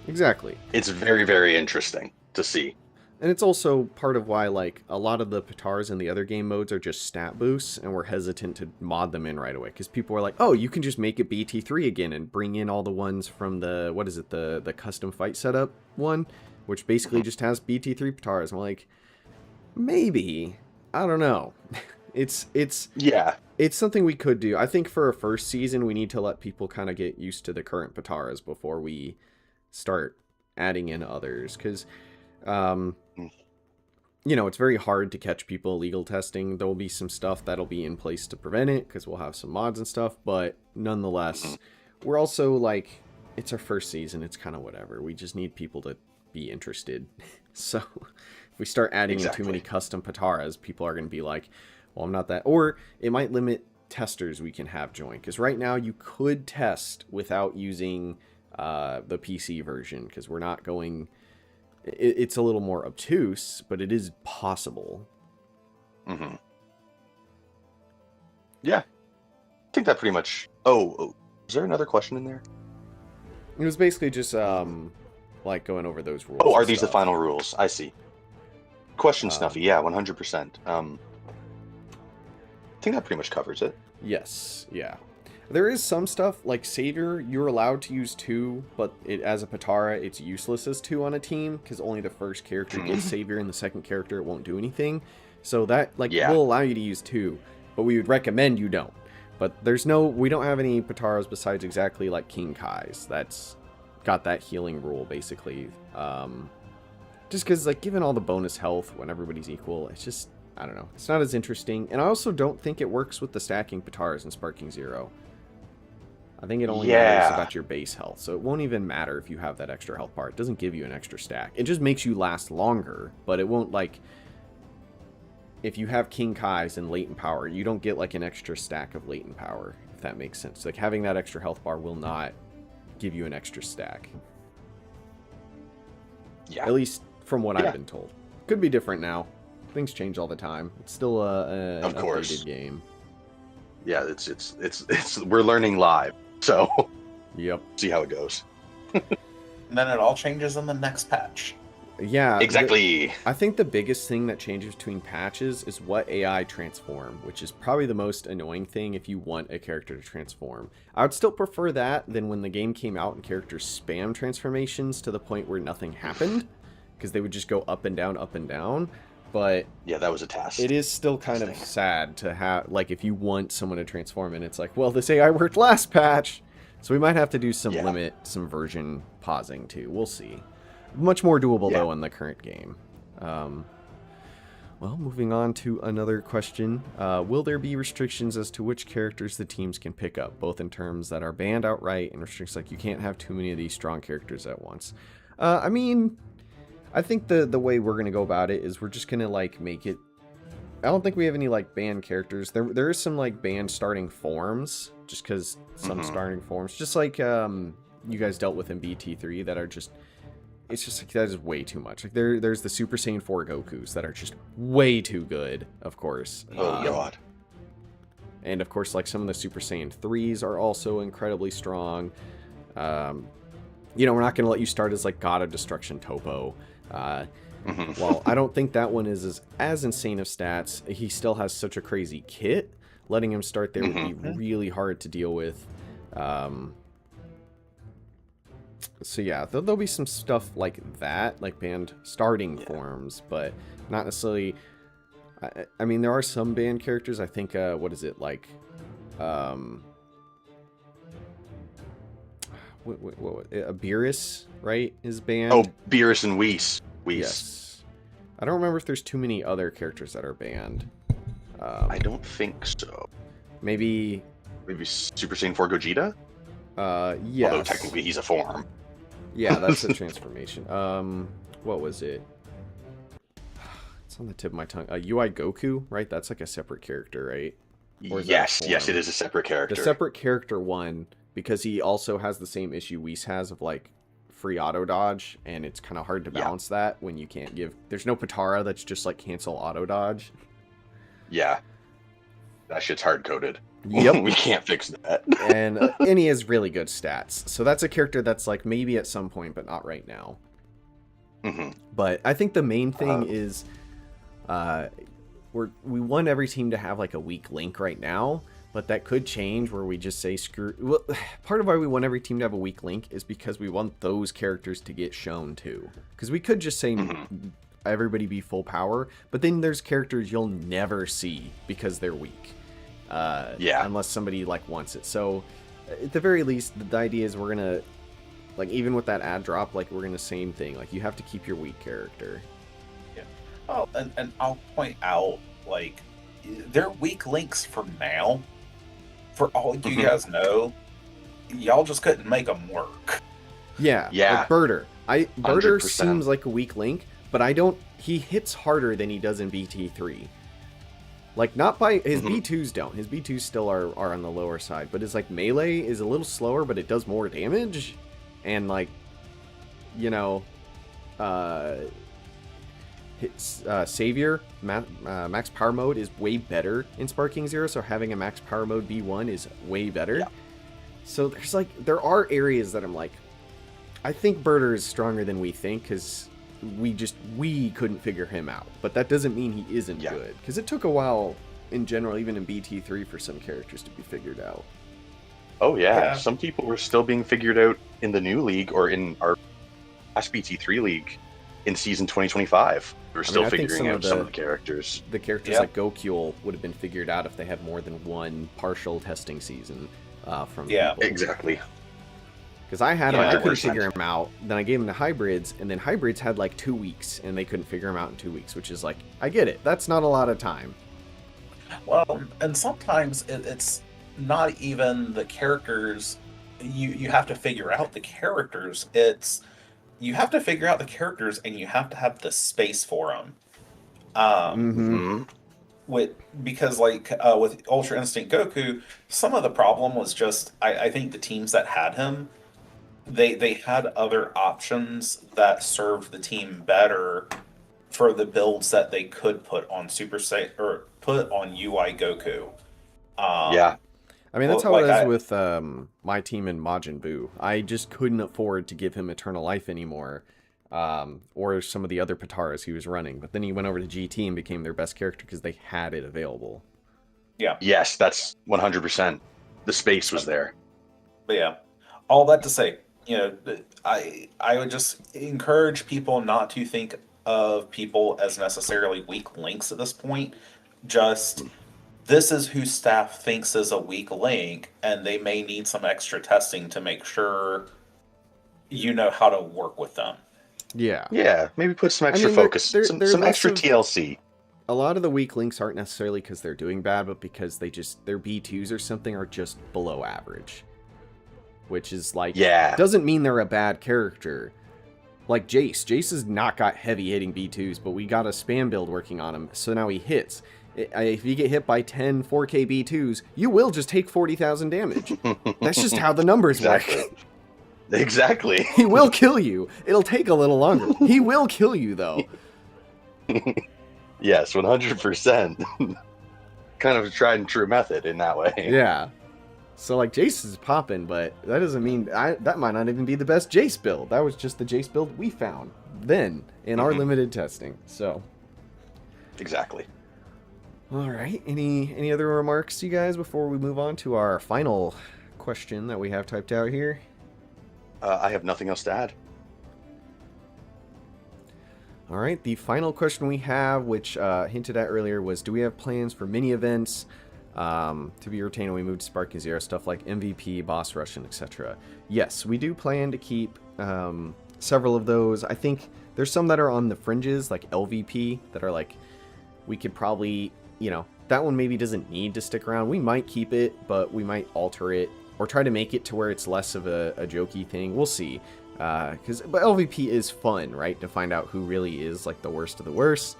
Exactly. It's very, very interesting to see. And it's also part of why, like, a lot of the Pataras in the other game modes are just stat boosts, and we're hesitant to mod them in right away, because people are like, oh, you can just make it BT3 again and bring in all the ones from the, what is it, the custom fight setup one, which basically just has BT3 Pataras. I'm like, maybe. I don't know. It's something we could do. I think for a first season, we need to let people kind of get used to the current Pataras before we start adding in others, because you know, it's very hard to catch people illegal testing. There will be some stuff that'll be in place to prevent it, because we'll have some mods and stuff, but nonetheless, we're also like, it's our first season, it's kind of whatever. We just need people to be interested. So if we start adding in too many custom Pataras, people are going to be like, well, I'm not that. Or it might limit testers we can have join, because right now you could test without using the PC version, because we're not going... It's a little more obtuse, but it is possible. Yeah. I think that pretty much... Oh, is there another question in there? It was basically just, like, going over those rules. Oh, are these the final rules? I see. Question, Snuffy. Yeah, 100%. I think that pretty much covers it. Yes, yeah. There is some stuff, like Savior, you're allowed to use 2, but as a Patara, it's useless as 2 on a team, because only the first character gets Savior, and the second character, it won't do anything. So that, like, will allow you to use 2, but we would recommend you don't. But we don't have any Pataras besides exactly, like, King Kai's. That's got that healing rule, basically. Just because, like, given all the bonus health when everybody's equal, it's just, I don't know. It's not as interesting. And I also don't think it works with the stacking Pataras in SparkingZero. I think it only matters about your base health, so it won't even matter if you have that extra health bar. It doesn't give you an extra stack. It just makes you last longer, but it won't, like... If you have King Kai's and latent power, you don't get, like, an extra stack of latent power, if that makes sense. Like, having that extra health bar will not give you an extra stack. Yeah. At least from what I've been told. Could be different now. Things change all the time. It's still an updated game. Yeah, it's we're learning live. So, yep. See how it goes. And then it all changes in the next patch. Yeah, exactly. I think the biggest thing that changes between patches is what AI transform, which is probably the most annoying thing if you want a character to transform. I would still prefer that than when the game came out and characters spam transformations to the point where nothing happened, because they would just go up and down, up and down. But yeah, that was a test. It is still kind of sad to have, like, if you want someone to transform and it's like, well, this AI worked last patch, so we might have to do some some version pausing too. We'll see. Much more doable though in the current game. Well, moving on to another question. Will there be restrictions as to which characters the teams can pick up, both in terms that are banned outright and restrictions like you can't have too many of these strong characters at once? I mean, I think the way we're going to go about it is we're just going to, like, make it... I don't think we have any, like, banned characters. There is some, like, banned starting forms, just because some starting forms, just like you guys dealt with in BT3, that are just... it's just like that is way too much. Like there's the Super Saiyan 4 Gokus that are just way too good, of course. Oh god. And of course, like some of the Super Saiyan 3s are also incredibly strong. You know, we're not going to let you start as like God of Destruction Topo. Well, I don't think that one is as insane of stats. He still has such a crazy kit. Letting him start there would be really hard to deal with. So yeah, there'll be some stuff like that, like banned starting forms, but not necessarily. I mean, there are some banned characters. I think, what is it, like, Beerus, right, is banned? Oh, Beerus and Whis. Yes. I don't remember if there's too many other characters that are banned. I don't think so. Maybe Super Saiyan 4 Gogeta? Yes. Although technically he's a form. Yeah, that's a transformation. What was it? It's on the tip of my tongue. UI Goku, right? That's like a separate character, right? Yes, it is a separate character. The separate character one, because he also has the same issue Whis has of like free auto dodge, and it's kind of hard to balance that when you can't give. There's no Patara that's just like cancel auto dodge. Yeah, that shit's hard coded. Yep. We can't fix that. And he has really good stats, so that's a character that's like maybe at some point, but not right now. But I think the main thing is. We want every team to have like a weak link right now, but that could change where we just say screw. Well, part of why we want every team to have a weak link is because we want those characters to get shown too. Because we could just say everybody be full power, but then there's characters you'll never see because they're weak. Unless somebody like wants it. So at the very least, the idea is we're gonna like even with that ad drop, like we're gonna same thing. Like you have to keep your weak character. Oh, and I'll point out, like, they're weak links for now. For all you guys know, y'all just couldn't make them work. Yeah. Like Birder. Birder seems like a weak link, but he hits harder than he does in BT3. Like, not by, his B2s don't. His B2s still are on the lower side, but his, like, melee is a little slower, but it does more damage. And, like, you know, Savior, max power mode is way better in SparkingZero, so having a max power mode B1 is way better. Yeah. So there are areas that I'm like, I think Birder is stronger than we think, because we couldn't figure him out. But that doesn't mean he isn't good, because it took a while in general, even in BT3, for some characters to be figured out. Oh yeah, some people were still being figured out in the new league, or in our last BT3 league in season 2025. We're still figuring out some of the characters. The characters like Gokyul would have been figured out if they had more than one partial testing season from people. Exactly. Because I had him, I couldn't figure him out. Then I gave him to hybrids, and then hybrids had like 2 weeks, and they couldn't figure him out in 2 weeks, which is like, I get it. That's not a lot of time. Well, and sometimes it's not even the characters. You have to figure out the characters. You have to figure out the characters, and you have to have the space for them. Because like with Ultra Instinct Goku, some of the problem was just I think the teams that had him, they had other options that served the team better for the builds that they could put on Super Saiyan or put on UI Goku. I mean, that's how it is with my team in Majin Buu. I just couldn't afford to give him Eternal Life anymore, or some of the other Pataras he was running. But then he went over to GT and became their best character because they had it available. Yeah. Yes, that's 100%. The space was there. But yeah, all that to say, you know, I would just encourage people not to think of people as necessarily weak links at this point. Just this is who staff thinks is a weak link, and they may need some extra testing to make sure you know how to work with them. Yeah. Yeah, maybe put some extra focus, some extra TLC. A lot of the weak links aren't necessarily because they're doing bad, but because their B2s or something are just below average. Which is like, doesn't mean they're a bad character. Like Jace. Jace has not got heavy hitting B2s, but we got a spam build working on him, so now he hits. If you get hit by 10 4K B2s, you will just take 40,000 damage. That's just how the numbers work. Exactly. He will kill you. It'll take a little longer. He will kill you, though. Yes, 100%. Kind of a tried and true method in that way. Yeah. So, like, Jace is popping, but that doesn't mean... that might not even be the best Jace build. That was just the Jace build we found then in our limited testing. So... Exactly. All right. Any other remarks, you guys, before we move on to our final question that we have typed out here? I have nothing else to add. All right. The final question we have, which hinted at earlier, was: do we have plans for mini events to be retained when we move to SparkingZero, stuff like MVP, Boss Rush, and etc.? Yes, we do plan to keep several of those. I think there's some that are on the fringes, like LVP, that are like, we could probably, that one maybe doesn't need to stick around. We might keep it, but we might alter it or try to make it to where it's less of a jokey thing. We'll see. But LVP is fun, right? To find out who really is like the worst of the worst.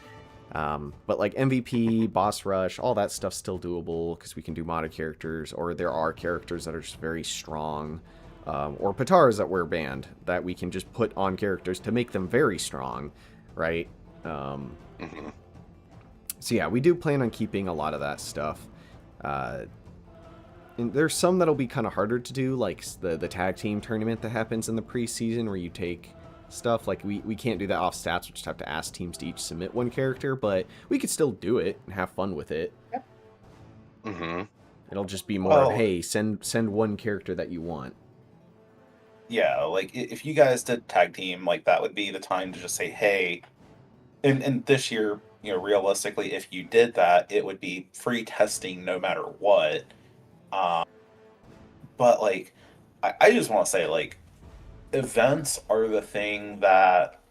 But like MVP, Boss Rush, all that stuff's still doable because we can do modded characters, or there are characters that are just very strong, or Patars that were banned that we can just put on characters to make them very strong, right? So yeah, we do plan on keeping a lot of that stuff. And there's some that'll be kind of harder to do, like the tag team tournament that happens in the preseason where you take stuff. Like we can't do that off stats, we just have to ask teams to each submit one character, but we could still do it and have fun with it. It'll just be more, hey, send one character that you want. Yeah, like if you guys did tag team, like that would be the time to just say, hey, and this year, realistically, if you did that, it would be free testing no matter what. But like, I just want to say, like, events are the thing that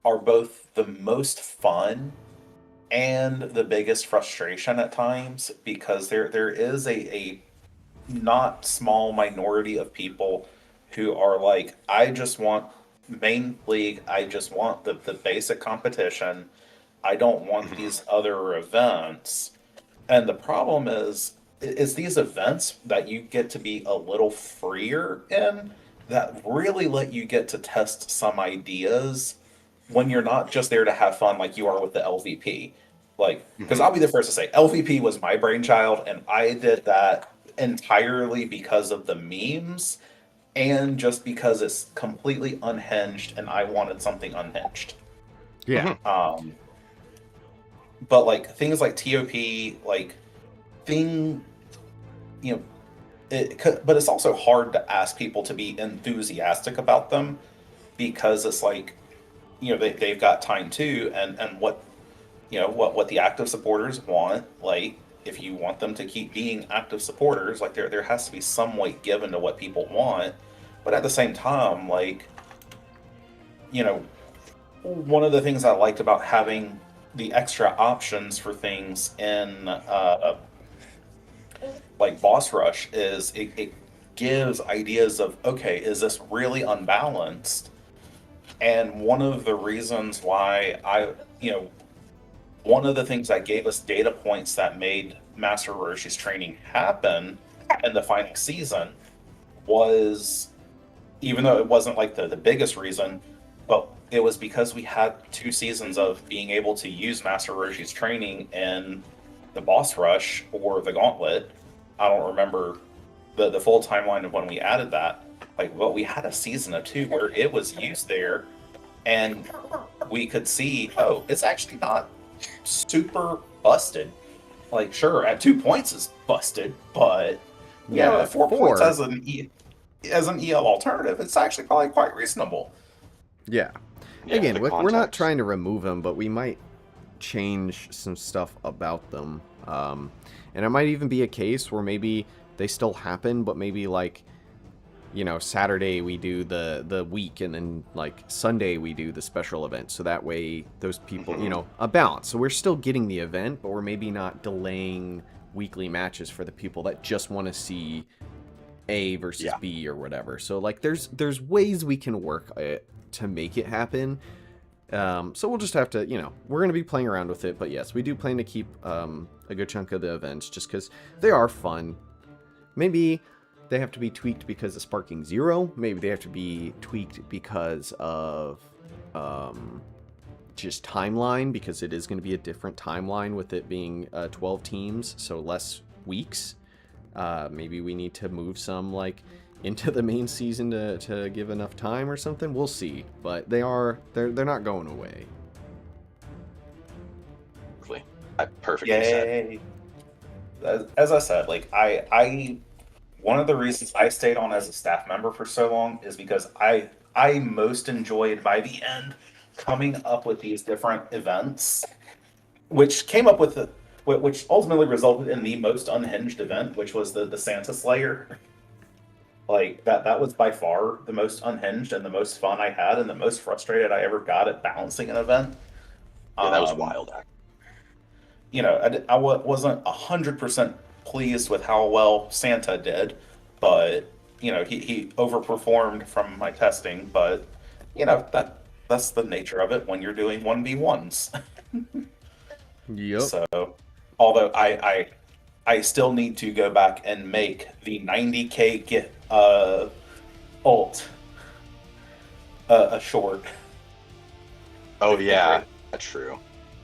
are both the most fun and the biggest frustration at times, because there is a not small minority of people who are like, I just want main league, I just want the basic competition, I don't want these other events. And the problem is these events that you get to be a little freer in, that really let you get to test some ideas when you're not just there to have fun like you are with the LVP. Like, because I'll be the first to say, LVP was my brainchild, and I did that entirely because of the memes and just because it's completely unhinged and I wanted something unhinged. Yeah. But like things like TOP, like but it's also hard to ask people to be enthusiastic about them, because it's like, they've got time too, and what the active supporters want. Like, if you want them to keep being active supporters, like there has to be some weight given to what people want. But at the same time, like, one of the things I liked about having the extra options for things in like Boss Rush is it gives ideas of, okay, is this really unbalanced? And one of the reasons why one of the things that gave us data points that made Master Roshi's training happen in the final season was, even though it wasn't like the biggest reason, but it was because we had 2 seasons of being able to use Master Roshi's training in the Boss Rush or the Gauntlet. I don't remember the full timeline of when we added that. Like, but we had a season or 2 where it was used there, and we could see, oh, it's actually not super busted. Like, sure, at 2 points is busted, but at 4 points as an EL alternative, it's actually probably quite reasonable. Yeah. Again, we're not trying to remove them, but we might change some stuff about them. And it might even be a case where maybe they still happen, but maybe like, Saturday we do the week, and then like Sunday we do the special event. So that way those people, a balance. So we're still getting the event, but we're maybe not delaying weekly matches for the people that just want to see A versus B or whatever. So like there's ways we can work it to make it happen. So we'll just have to, we're going to be playing around with it. But yes, we do plan to keep a good chunk of the events just because they are fun. Maybe they have to be tweaked because of SparkingZero. Maybe they have to be tweaked because of just timeline, because it is going to be a different timeline with it being 12 teams, so less weeks. Maybe we need to move some like into the main season to give enough time or something. We'll see, but they're not going away. Perfectly said. Yay! As I said, like I one of the reasons I stayed on as a staff member for so long is because I most enjoyed by the end coming up with these different events, which came up with which ultimately resulted in the most unhinged event, which was the Santa Slayer. Like that was by far the most unhinged and the most fun I had and the most frustrated I ever got at balancing an event. Yeah, that was wild. You know, I wasn't 100% pleased with how well Santa did, but you know, he overperformed from my testing. But you know, that's the nature of it when you're doing 1v1s. Yep. So, although I still need to go back and make the 90k ult a short. Oh yeah, that's true.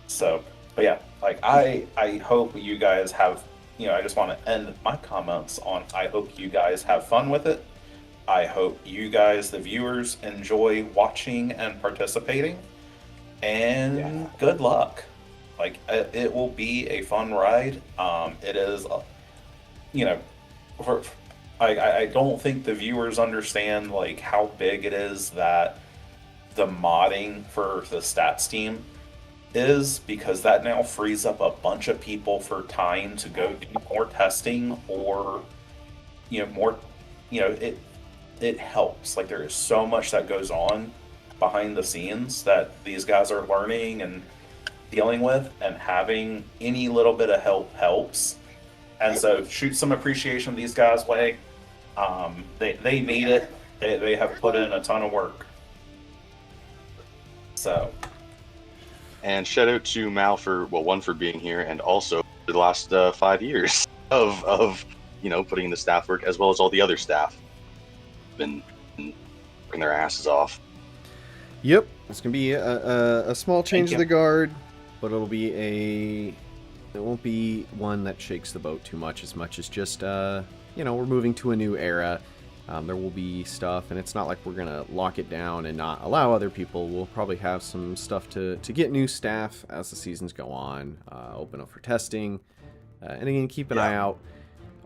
So, but yeah, like I hope you guys have, you know, I just want to end my comments on I hope you guys have fun with it. I hope you guys, the viewers, enjoy watching and participating. And good luck. Like it will be a fun ride. It is, you know, I don't think the viewers understand like how big it is that the modding for the stats team is, because that now frees up a bunch of people for time to go do more testing or, you know, more, you know, it helps. Like there is so much that goes on behind the scenes that these guys are learning and dealing with, and having any little bit of help helps. And so shoot some appreciation these guys' way. They need it. They have put in a ton of work. So, and shout out to Mal for, well, one, for being here, and also for the last 5 years of you know, putting in the staff work, as well as all the other staff been bring their asses off. Yep, it's gonna be a small change of the guard, but it'll be it won't be one that shakes the boat too much as just you know, we're moving to a new era. There will be stuff, and it's not like we're gonna lock it down and not allow other people. We'll probably have some stuff to get new staff as the seasons go on, open up for testing, and again, keep an eye out.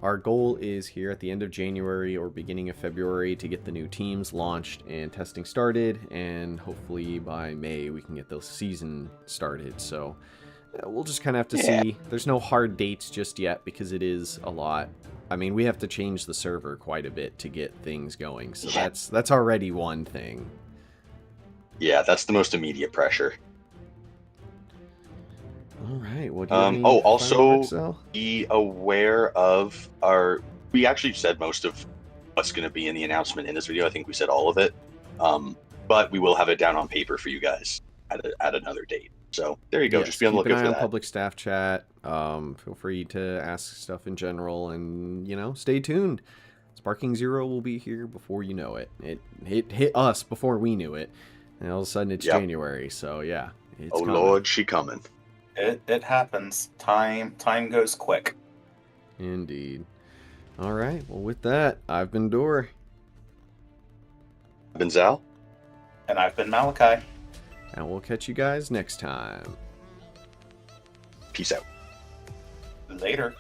Our goal is here at the end of January or beginning of February to get the new teams launched and testing started, and hopefully by May we can get the season started. So we'll just kind of have to see. There's no hard dates just yet because it is a lot. I mean, we have to change the server quite a bit to get things going, so that's already one thing. Yeah, that's the most immediate pressure. All right. Well, also be aware of our. We actually said most of what's going to be in the announcement in this video. I think we said all of it, but we will have it down on paper for you guys at another date. So there you go. Yes, just be on the lookout for that. Public staff chat. Feel free to ask stuff in general, and you know, stay tuned. SparkingZero will be here before you know it. It hit us before we knew it, and all of a sudden it's January. So yeah, it's coming. Lord, she coming. It happens. Time goes quick. Indeed. All right. Well, with that, I've been Dor. I've been Zal. And I've been Malachi. And we'll catch you guys next time. Peace out. Later.